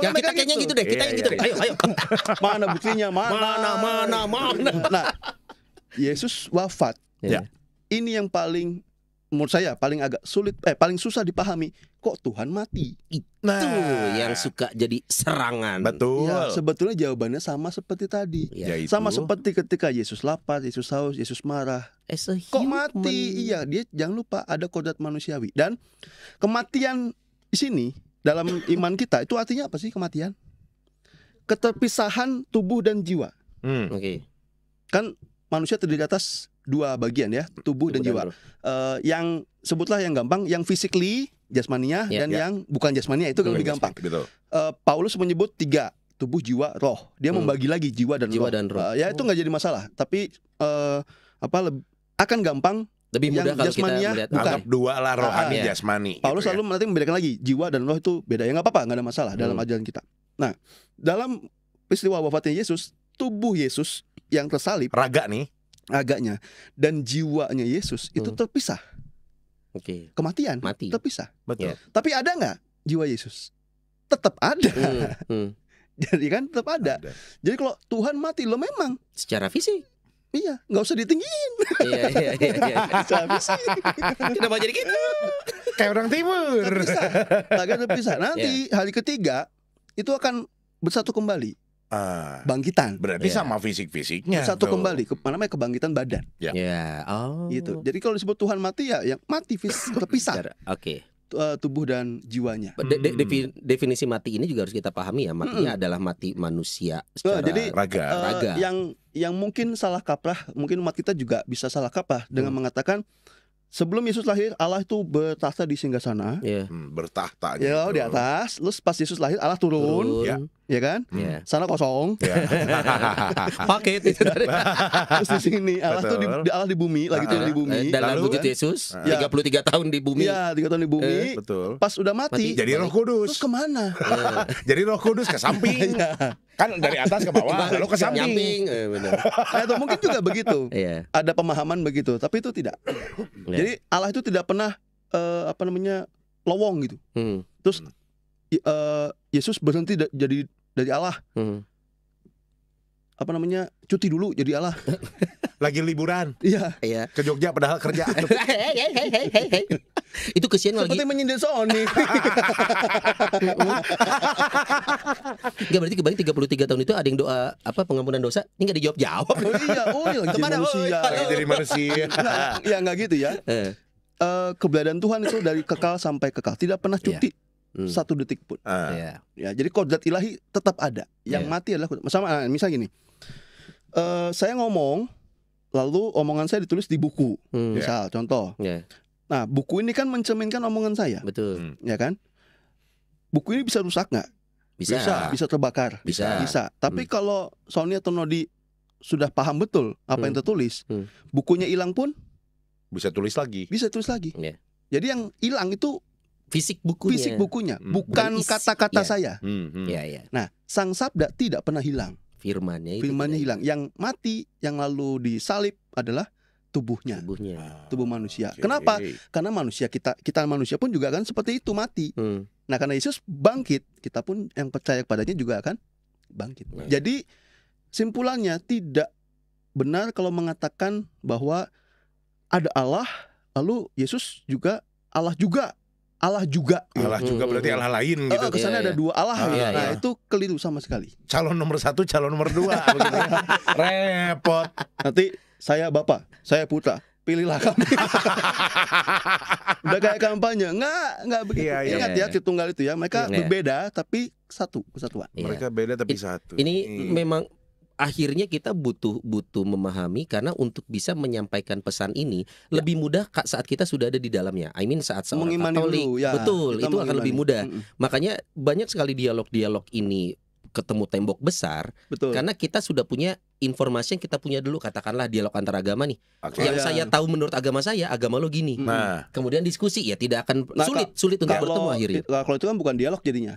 Ya kita kayaknya gitu deh, kita yang gitu deh. Ayo. Mana buktinya? Mana? Nah, Yesus wafat. Ini yang paling menurut saya paling agak sulit, paling susah dipahami, kok Tuhan mati? Itu yang suka jadi serangan. Betul. Ya, sebetulnya jawabannya sama seperti tadi. Yaitu? Sama seperti ketika Yesus lapar, Yesus haus, Yesus marah. Kok mati? Iya, dia jangan lupa ada kodrat manusiawi. Dan kematian di sini dalam iman kita itu artinya apa sih kematian? Keterpisahan tubuh dan jiwa. Oke. Kan manusia terdiri atas dua bagian ya, tubuh dan jiwa. Yang sebutlah yang gampang, yang physically jasmania dan yang bukan jasmania itu lebih gampang. Betul. Paulus menyebut 3, tubuh, jiwa, roh. Dia membagi lagi jiwa dan roh. Ya itu nggak jadi masalah. Tapi akan gampang. Lebih mudah kalau kita melihat anggap dua lah, rohani, jasmani. Paulus gitu selalu nanti membedakan lagi jiwa dan roh itu beda. Ya nggak apa-apa, nggak ada masalah dalam ajaran kita. Nah, dalam peristiwa wafatnya Yesus, tubuh Yesus yang tersalib, raganya dan jiwanya Yesus itu terpisah. Kematian, terpisah. Betul. Tapi ada nggak jiwa Yesus? Tetap ada. Jadi kan tetap ada. Jadi kalau Tuhan mati, lo memang secara fisik. Iya, nggak usah ditinggiin. Iya. Secara fisik. Kenapa jadi gitu? Kayak orang timur. Terpisah. Nanti hari ketiga itu akan bersatu kembali. Bangkitan. Berarti sama fisik-fisiknya. Satu kembali namanya kebangkitan badan. Gitu. Jadi kalau disebut Tuhan mati ya yang mati terpisah. Tubuh dan jiwanya. Definisi mati ini juga harus kita pahami ya. Matinya adalah mati manusia secara jadi, raga. Yang mungkin salah kaprah, mungkin umat kita juga bisa salah kaprah dengan mengatakan sebelum Yesus lahir, Allah itu bertahta di singgasana. Bertahta gitu. Ya, di atas. Terus pas Yesus lahir, Allah turun. Ya kan? Sana kosong. Paket itu. Terus di sini Allah tuh Allah di bumi, lagi turun di bumi. Dalam wujud Yesus 33 tahun di bumi. Iya, 3 tahun di bumi. Betul. Pas udah mati jadi Roh Kudus. Terus kemana? Jadi Roh Kudus ke samping. Kan dari atas ke bawah, lalu ke samping. Atau mungkin juga begitu. Ada pemahaman begitu, tapi itu tidak. Jadi Allah itu tidak pernah lowong gitu. Terus Yesus berhenti jadi dari Allah. Cuti dulu jadi Allah. Lagi liburan. Iya. Ke Jogja padahal kerja. Itu kesian lagi. Seperti menyindir Sony. Enggak, berarti kebalik 33 tahun itu ada yang doa pengampunan dosa, ini enggak dijawab-jawab. Lagi jadi manusia. Ya enggak gitu ya. Keberadaan Tuhan itu dari kekal sampai kekal, tidak pernah cuti. 1 detik pun. Ya, jadi kodrat ilahi tetap ada. Yang mati adalah sama. Misal gini, saya ngomong, lalu omongan saya ditulis di buku. Misal, contoh. Nah, buku ini kan mencerminkan omongan saya. Betul. Ya kan? Buku ini bisa rusak nggak? Bisa terbakar. Bisa. Tapi kalau Sony atau Nodi sudah paham betul apa yang tertulis, bukunya hilang pun bisa tulis lagi. Jadi yang hilang itu fisik bukunya, bukan kata-kata saya. Nah, Sang Sabda tidak pernah hilang. Firmannya hilang. Yang mati, yang lalu disalib adalah tubuhnya. Tubuh manusia. Kenapa? Karena manusia kita manusia pun juga kan seperti itu mati. Nah, karena Yesus bangkit, kita pun yang percaya kepadanya juga akan bangkit. Jadi simpulannya tidak benar kalau mengatakan bahwa ada Allah, lalu Yesus juga Allah juga. Berarti Allah lain gitu. Kesannya ada 2 Allah. Nah, itu keliru sama sekali. Calon nomor 1, calon nomor 2 repot. Nanti saya Bapak, saya Putra, pilihlah kami. Udah kayak kampanye. Enggak begitu. Ingat ya, Tritunggal itu ya. Mereka berbeda tapi satu kesatuan. Mereka beda tapi satu. Ini memang akhirnya kita butuh memahami, karena untuk bisa menyampaikan pesan ini lebih mudah saat kita sudah ada di dalamnya. Saat seorang Katolik, betul, itu akan lebih mudah. Makanya banyak sekali dialog-dialog ini ketemu tembok besar. Betul. Karena kita sudah punya informasi yang kita punya dulu. Katakanlah dialog antar agama nih. Yang saya tahu menurut agama saya, agama lo gini. Kemudian diskusi ya tidak akan sulit untuk bertemu akhirnya. Kalau itu kan bukan dialog jadinya.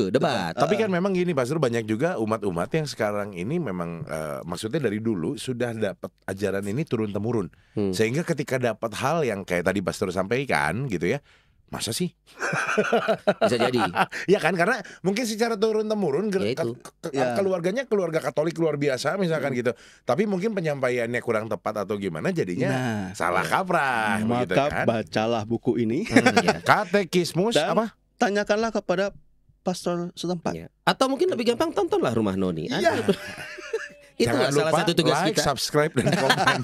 Debat. Tapi kan memang gini, Pastor, banyak juga umat-umat yang sekarang ini memang maksudnya dari dulu sudah dapat ajaran ini turun temurun. Sehingga ketika dapat hal yang kayak tadi Pastor sampaikan gitu ya, Masa sih? Bisa jadi. Ya kan, karena mungkin secara turun-temurun keluarganya keluarga Katolik luar biasa misalkan gitu. Tapi mungkin penyampaiannya kurang tepat atau gimana jadinya salah kaprah. Maka kan? bacalah buku ini. Katekismus dan apa? Tanyakanlah kepada pastor setempat. Atau mungkin lebih gampang tontonlah Rumah Noni. Itu Jangan salah lupa satu tugas like, kita. subscribe dan komen.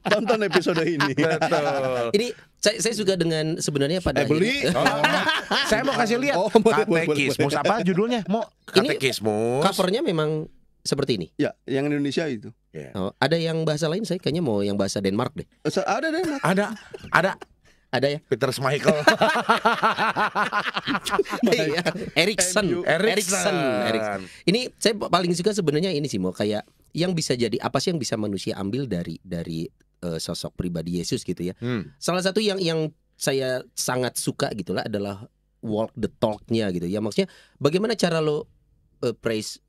Tonton episode ini. Betul. Ini saya suka dengan sebenarnya pada Beli. Saya mau kasih lihat. Katekismus apa judulnya? Mau Katekismus. Covernya memang seperti ini. Ya, yang Indonesia itu. Oh, ada yang bahasa lain, saya kayaknya mau yang bahasa Denmark deh. Ada Denmark. Ada ya. Peter Schmeichel. Erikson. Ini saya paling suka sebenarnya ini sih, mau kayak yang bisa jadi apa sih yang bisa manusia ambil dari sosok pribadi Yesus gitu ya. Salah satu yang saya sangat suka gitulah adalah walk the talk-nya gitu ya. Maksudnya bagaimana cara lo praise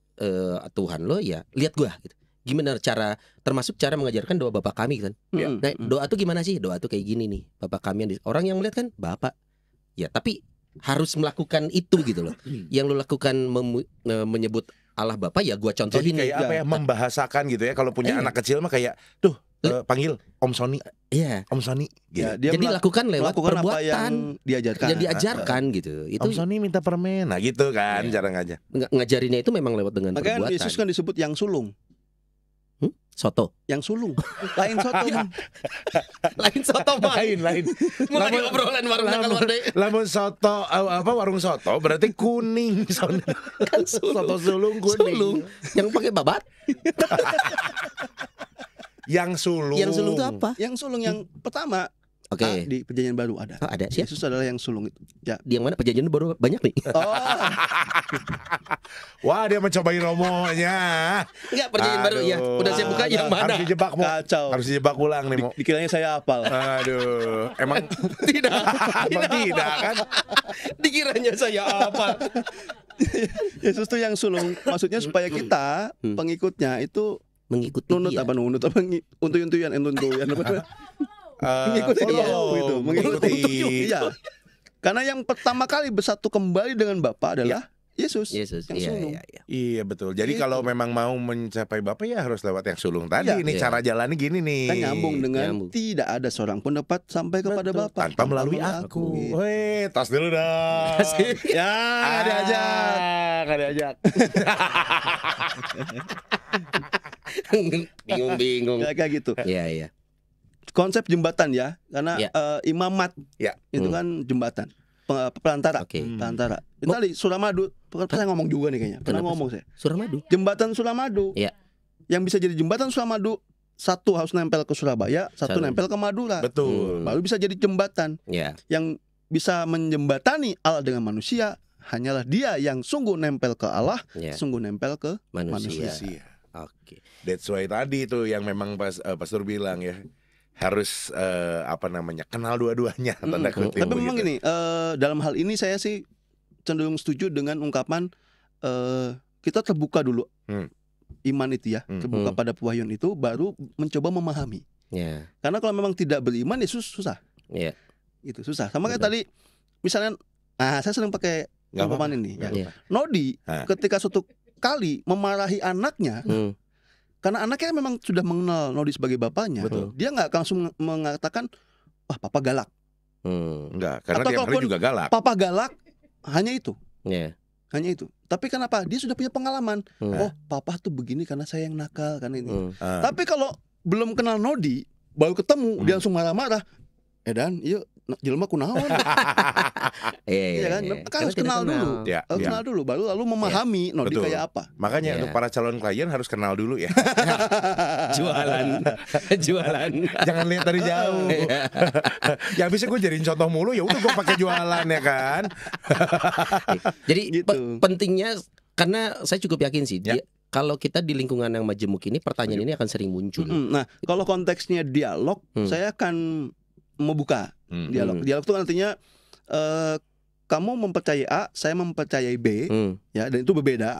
Tuhan lo ya, lihat gua gitu. Gimana cara, termasuk cara mengajarkan doa Bapa kami kan. Nah, doa tuh gimana sih? Doa tuh kayak gini nih. Bapa kami orang yang melihat kan Bapak. Ya, tapi harus melakukan itu gitu loh. Yang lo lakukan menyebut Allah Bapa ya gua contohin. Jadi kayak apa ya, membahasakan gitu ya. Kalau punya anak kecil mah kayak tuh panggil Om Sony. Iya. Om Sony gitu. Ya, dia jadi lakukan lewat perbuatan apa yang diajarkan. Yang diajarkan gitu. Itu Om Sony minta permen. Nah gitu kan cara ngajar. Ngajarinnya itu memang lewat dengan perbuatan. Makanya Yesus kan disebut yang sulung. Soto. Yang sulung. Lain soto. Lain soto mah. Lain. Mulai obrolan warung keluar deh. Lamun soto warung soto berarti kuning. Kan Soto sulung kuning. Sulung yang pakai babat. Yang sulung. Yang sulung itu apa? Yang sulung yang pertama. Oke. Di Perjanjian Baru ada. Oh, ada. Siap. Yesus adalah yang sulung itu. Ya. Di yang mana perjanjian baru banyak nih. Wah, dia mencobai romonya. Enggak, perjanjian baru ya. Udah saya buka yang mana? Harus dijebak mau. Kacau. Harus dijebak ulang nih mau. Dikiranya saya hafal. Aduh, emang Tidak. tidak kan? Dikiranya saya apa? Yesus tuh yang sulung. Maksudnya supaya kita pengikutnya itu mengikuti nunut dia. apa untu-untuyan apa? Mengikuti dia gitu, mengikuti. Iya. Karena yang pertama kali bersatu kembali dengan Bapa adalah Yesus yang sulung. Iya betul. Jadi kalau memang mau mencapai Bapa ya harus lewat yang sulung tadi. Ini cara jalannya gini nih. Kan nyambung dengan tidak ada seorang pun dapat sampai kepada Bapa tanpa melalui aku. Weh, tos dulu dong. Ya, nggak diajak. Bingung-bingung. Kayak gitu. Iya. Konsep jembatan ya, karena imamat itu kan jembatan. Perantara. Perantara. Itu tadi Suramadu, saya ngomong juga nih kayaknya. Pernah ngomong saya. Suramadu. Jembatan Suramadu. Iya. Yang bisa jadi jembatan Suramadu, satu harus nempel ke Surabaya, satu nempel ke Madura. Betul. Baru bisa jadi jembatan. Iya. Yang bisa menjembatani Allah dengan manusia hanyalah Dia yang sungguh nempel ke Allah, sungguh nempel ke manusia. Oke. That's why tadi itu yang memang Pastor bilang ya. Harus kenal dua-duanya tanda kutip. Tapi memang gini, dalam hal ini saya sih cenderung setuju dengan ungkapan kita terbuka dulu iman itu ya, terbuka pada pewahyuan itu baru mencoba memahami. Karena kalau memang tidak beriman ya susah. Itu susah. Sama kayak tadi misalnya, saya sering pakai ungkapan ini. Nodi ketika suatu kali memarahi anaknya. Karena anaknya memang sudah mengenal Nodi sebagai bapaknya. Betul. Dia nggak langsung mengatakan, wah papa galak. Enggak, karena tiap hari juga galak. Papa galak, hanya itu. Hanya itu. Tapi kenapa? Dia sudah punya pengalaman. Oh, papa tuh begini karena saya yang nakal, karena ini. Tapi kalau belum kenal Nodi, baru ketemu, dia langsung marah-marah. Dan yuk jelema kunaon. Iya kan? Harus kenal dulu. Harus kenal dulu baru lalu memahami Nodi kayak apa. Makanya untuk para calon klien harus kenal dulu ya. Jualan. Jangan lihat dari jauh. Ya bisa gue jadiin contoh mulu, ya udah gue pakai jualan ya kan. Jadi pentingnya, karena saya cukup yakin sih kalau kita di lingkungan yang majemuk ini, pertanyaan ini akan sering muncul. Nah, kalau konteksnya dialog, saya akan membuka dialog. Dialog itu artinya kamu mempercayai A, saya mempercayai B, ya, dan itu berbeda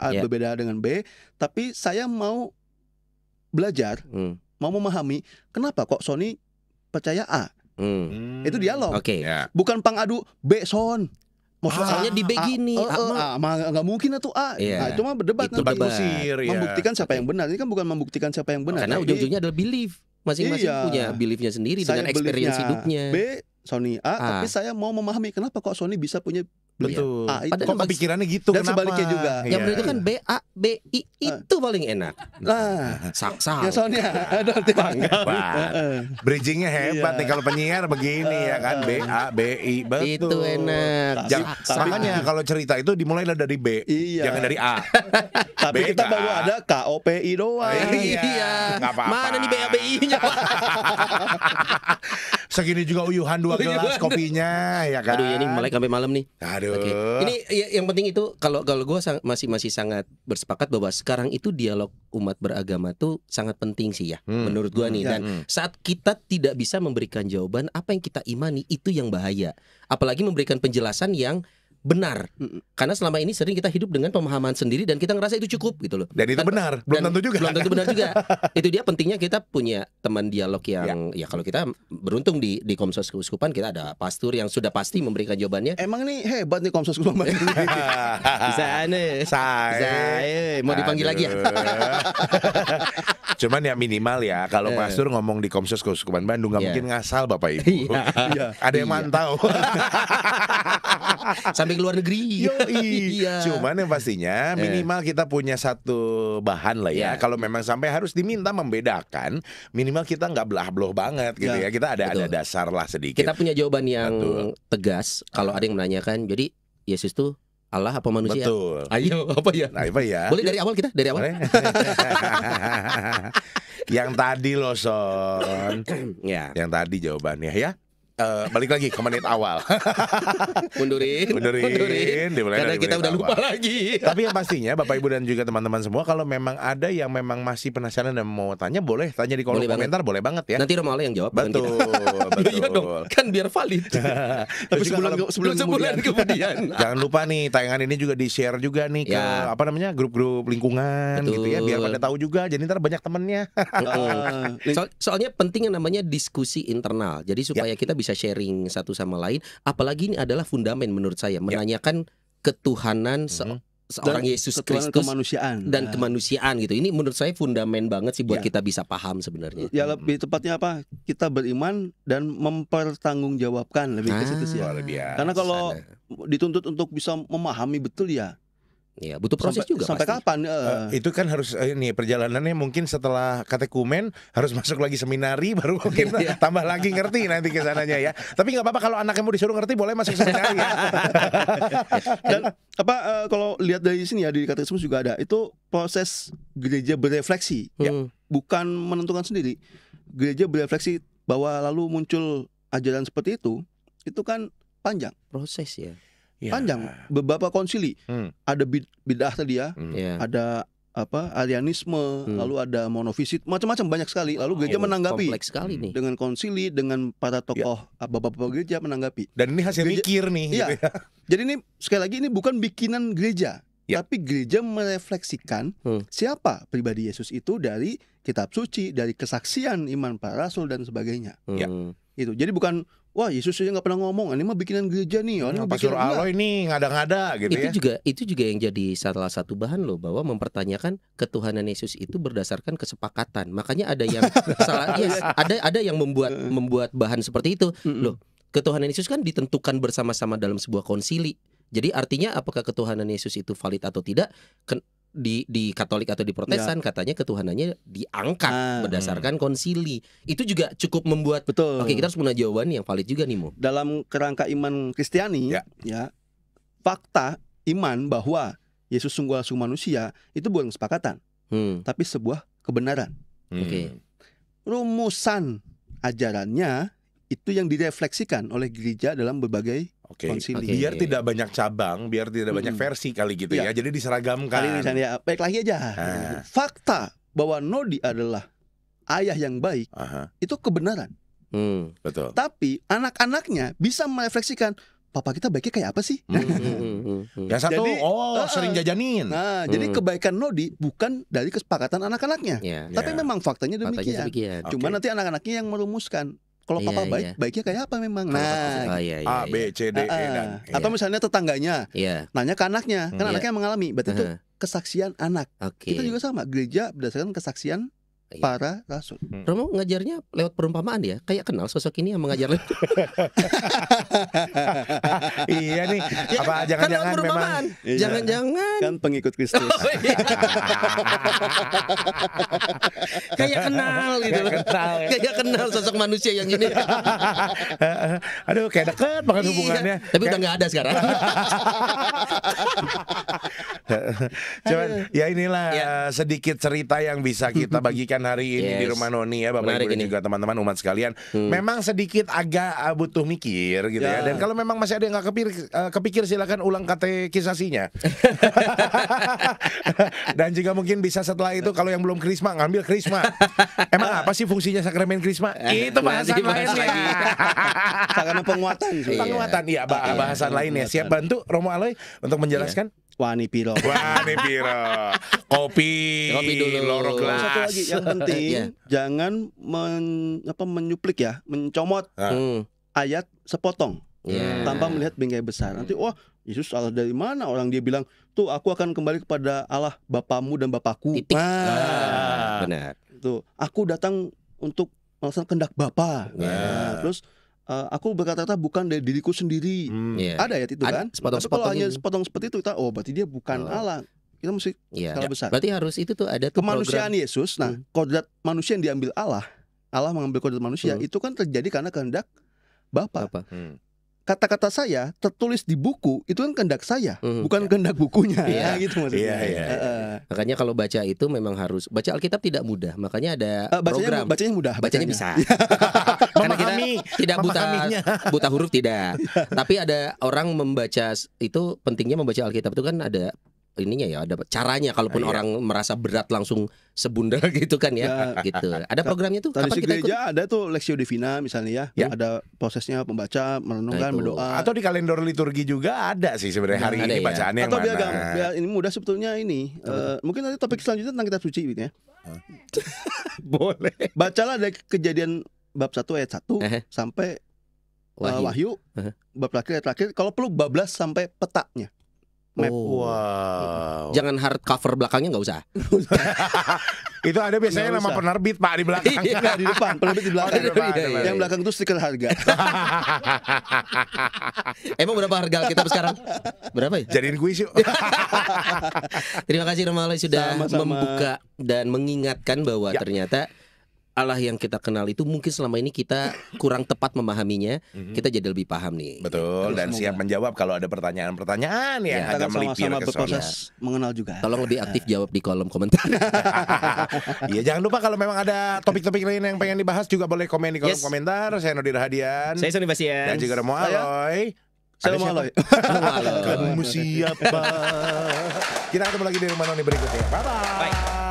dengan B. Tapi saya mau belajar, mau memahami kenapa kok Sony percaya A, Itu dialog. Oke. Bukan pangadu B son. Soalnya di B gini, nggak mungkin atau A. Nah, itu mah berdebat itu nanti. Membuktikan siapa yang benar. Ini kan bukan membuktikan siapa yang benar. Karena ujung-ujungnya adalah belief. Masing-masing punya beliefnya sendiri dengan experience hidupnya. B, Sony A, tapi saya mau memahami kenapa kok Sony bisa punya betul. A itu. Kok kepikirannya gitu? Dan kenapa? sebaliknya juga. Yang benar itu kan B A B I itu paling enak. Nah, Saksa. ya Sony ada bridgingnya hebat nih kalau penyiar begini ya kan, B A B I betul. Itu enak. Makanya kalau cerita itu dimulai dari B, jangan dari A. Tapi kita baru ada K O P I doang. Iya. Mana nih B A B I-nya? Segini juga uyuhan 2 gelas kopinya ya kan. Aduh ya nih mulai sampai malam nih. Aduh. Oke. Ini yang penting itu kalau gue masih sangat bersepakat bahwa sekarang itu dialog umat beragama tuh sangat penting sih ya menurut gue nih. Dan saat kita tidak bisa memberikan jawaban apa yang kita imani itu yang bahaya. Apalagi memberikan penjelasan yang benar. Karena selama ini sering kita hidup dengan pemahaman sendiri dan kita ngerasa itu cukup gitu loh. Dan itu benar, belum tentu juga. Belum tentu benar juga. Itu dia pentingnya kita punya teman dialog yang ya kalau kita beruntung di Komsos Keuskupan kita ada pastor yang sudah pasti memberikan jawabannya. Emang nih hebat nih Komsos Keuskupan. Saya mau dipanggil lagi ya. Cuman ya minimal ya kalau pastor ngomong di Komsos Keuskupan Bandung nggak mungkin ngasal Bapak Ibu. Ada yang mantau. Sampai ke luar negeri. Cuman yang pastinya minimal kita punya satu bahan lah ya. Kalau memang sampai harus diminta membedakan, minimal kita nggak belah-beloh banget gitu ya. Kita ada dasar lah sedikit. Kita punya jawaban yang tegas. Kalau ada yang menanyakan, jadi Yesus tuh Allah apa manusia? Betul. Ayo apa ya? Nah, apa ya? Boleh dari awal kita? Dari awal? Yang tadi loh Son. Yang tadi jawabannya ya. Balik lagi ke menit awal. Mundurin. Karena kita udah lupa lagi. Tapi yang pastinya Bapak Ibu dan juga teman-teman semua, kalau memang ada yang memang masih penasaran dan mau tanya, boleh tanya di kolom komentar, boleh banget ya. Nanti Romalah yang jawab. Betul. Iya dong, kan biar valid. Tapi sebulan kemudian. Jangan lupa nih tayangan ini juga di share juga nih ke grup-grup lingkungan. Betul. Gitu ya, biar pada tahu juga. Jadi ntar banyak temennya. Soalnya penting yang namanya diskusi internal. Jadi supaya kita bisa sharing satu sama lain. Apalagi ini adalah fundamen menurut saya, menanyakan ketuhanan seorang Yesus Kristus dan kemanusiaan gitu. Ini menurut saya fundamen banget sih buat kita bisa paham sebenarnya. Ya lebih tepatnya apa? Kita beriman dan mempertanggungjawabkan lebih ke situ sih. Karena kalau dituntut untuk bisa memahami betul ya. Ya butuh proses juga. Sampai pasti. Kapan? Itu kan harus ini perjalanannya mungkin setelah katekumen harus masuk lagi seminari baru mungkin tambah lagi ngerti nanti ke sananya ya. Tapi nggak apa-apa kalau anaknya mau disuruh ngerti boleh masuk seminari ya. Dan kalau lihat dari sini ya di katekismus juga ada itu proses gereja berefleksi bukan menentukan sendiri. Gereja berefleksi bahwa lalu muncul ajaran seperti itu kan panjang proses ya. Panjang, beberapa konsili. Ada bidah tadi ya, ada Arianisme, lalu ada monofisit, macam-macam banyak sekali. Lalu gereja menanggapi dengan konsili, dengan para tokoh bapak-bapak gereja menanggapi. Dan ini hasil mikir nih. Iya. Gitu ya. Jadi ini sekali lagi ini bukan bikinan gereja, tapi gereja merefleksikan siapa pribadi Yesus itu dari kitab suci, dari kesaksian iman para rasul dan sebagainya. Itu. Jadi bukan wah Yesus aja nggak pernah ngomong, ini mah bikinan gereja nih. Pastor Aloy ini ngada-ngada gitu Itu juga yang jadi salah satu bahan loh, bahwa mempertanyakan ketuhanan Yesus itu berdasarkan kesepakatan. Makanya ada yang salah, ada yang membuat bahan seperti itu. Loh, ketuhanan Yesus kan ditentukan bersama-sama dalam sebuah konsili. Jadi artinya apakah ketuhanan Yesus itu valid atau tidak? Di Katolik atau di Protestan katanya ketuhanannya diangkat berdasarkan konsili. Itu juga cukup membuat oke, kita harus punya jawaban yang valid juga nih Mo. Dalam kerangka iman Kristiani fakta iman bahwa Yesus sungguh manusia itu bukan kesepakatan, tapi sebuah kebenaran. Rumusan ajarannya itu yang direfleksikan oleh gereja dalam berbagai konsili. Biar tidak banyak cabang, biar tidak banyak versi kali gitu ya. Jadi diseragamkan. Kali misalnya baik lagi aja. Fakta bahwa Nodi adalah ayah yang baik itu kebenaran. Betul. Tapi anak-anaknya bisa merefleksikan papa kita baiknya kayak apa sih? Yang satu sering jajanin. Nah, jadi kebaikan Nodi bukan dari kesepakatan anak-anaknya. Tapi memang faktanya demikian. Cuma nanti anak-anaknya yang merumuskan Kalau papa baik, baiknya kayak apa memang? Nah, A, B, C, D, E dan atau misalnya tetangganya nanya ke anaknya, kan anaknya mengalami, berarti itu kesaksian anak. Kita juga sama, gereja berdasarkan kesaksian para rasul. Romo ngajarnya lewat perumpamaan ya, kayak kenal sosok ini yang mengajar. Iya nih, apa jangan-jangan memang jangan-jangan kan pengikut Kristus. Kayak kenal gitu. Kayak kenal sosok manusia yang ini. Aduh, kayak deket banget hubungannya. Tapi udah nggak ada sekarang. Cuman ya inilah sedikit cerita yang bisa kita bagikan hari ini di Rumah Noni ya Bapak Ibu dan juga teman-teman umat sekalian. Memang sedikit agak butuh mikir gitu ya. Dan kalau memang masih ada yang nggak kepikir silakan ulang katekisasinya. Dan juga mungkin bisa setelah itu kalau yang belum krisma ngambil krisma. Emang apa sih fungsinya sakramen krisma? Itu bahasan lainnya. Sakramen penguatan. Penguatan iya bahasan lainnya. Siap bantu Romo Aloy untuk menjelaskan? Wani piro. Kopi dulu. Loro gelas. Satu lagi yang penting jangan menyuplik ya, mencomot ayat sepotong tanpa melihat bingkai besar. Nanti wah Yesus Allah dari mana? Orang dia bilang tuh aku akan kembali kepada Allah Bapamu dan Bapakku. Benar. Tuh aku datang untuk melaksanakan kehendak Bapa. Terus aku berkata-kata bukan dari diriku sendiri. Ada ya itu kan. Tapi kalau hanya sepotong seperti itu kita berarti dia bukan Allah. Kita mesti skala besar. Berarti harus itu tuh ada tuh kemanusiaan program. Yesus. Nah, kodrat manusia yang diambil Allah mengambil kodrat manusia itu kan terjadi karena kehendak Bapa. Kata-kata saya tertulis di buku itu kan kehendak saya, bukan kehendak bukunya. Gitu maksudnya. Makanya kalau baca itu memang harus baca Alkitab tidak mudah. Makanya ada program. Bacanya mudah. Bacanya bisa. Karena kita tidak buta huruf tidak. Tapi ada orang membaca itu pentingnya membaca Alkitab itu kan ada ininya ya, ada caranya. Kalaupun orang merasa berat langsung sebunda gitu kan ya, gitu. Ada programnya tuh. Kapan kita ikut? Ada tuh Lectio Divina misalnya ya. Ada prosesnya pembaca merenungkan, berdoa. Atau di kalender liturgi juga ada sih sebenarnya hari ini bacaannya. Atau biar ini mudah sebetulnya ini. Mungkin nanti topik selanjutnya tentang kitab suci gitu ya. Boleh. Bacalah dari Kejadian bab 1 ayat 1 sampai Wahyu bab terakhir. Kalau perlu bablas sampai petanya. Wow. Jangan hard cover belakangnya nggak usah. Itu ada biasanya nama penerbit Pak di belakang. Di depan, penerbit di belakang. Yang belakang itu stiker harga. Emang berapa harga Alkitab sekarang? Berapa ya? Jadiin kuis yuk. Terima kasih Romo Aloy sudah membuka dan mengingatkan bahwa ternyata Allah yang kita kenal itu mungkin selama ini kita kurang tepat memahaminya. Kita jadi lebih paham nih. Betul. Dan siap menjawab kalau ada pertanyaan-pertanyaan yang agak melipir ke berproses mengenal juga. Tolong lebih aktif jawab di kolom komentar. Iya, jangan lupa kalau memang ada topik-topik lain yang pengen dibahas juga boleh komen di kolom komentar. Saya Nodi Rahadian. Saya Sony Basian. Dan juga Romo Aloy. Saya Romo Aloy. Kamu siapa? Kita ketemu lagi di Rumah Noni berikutnya. Bye-bye.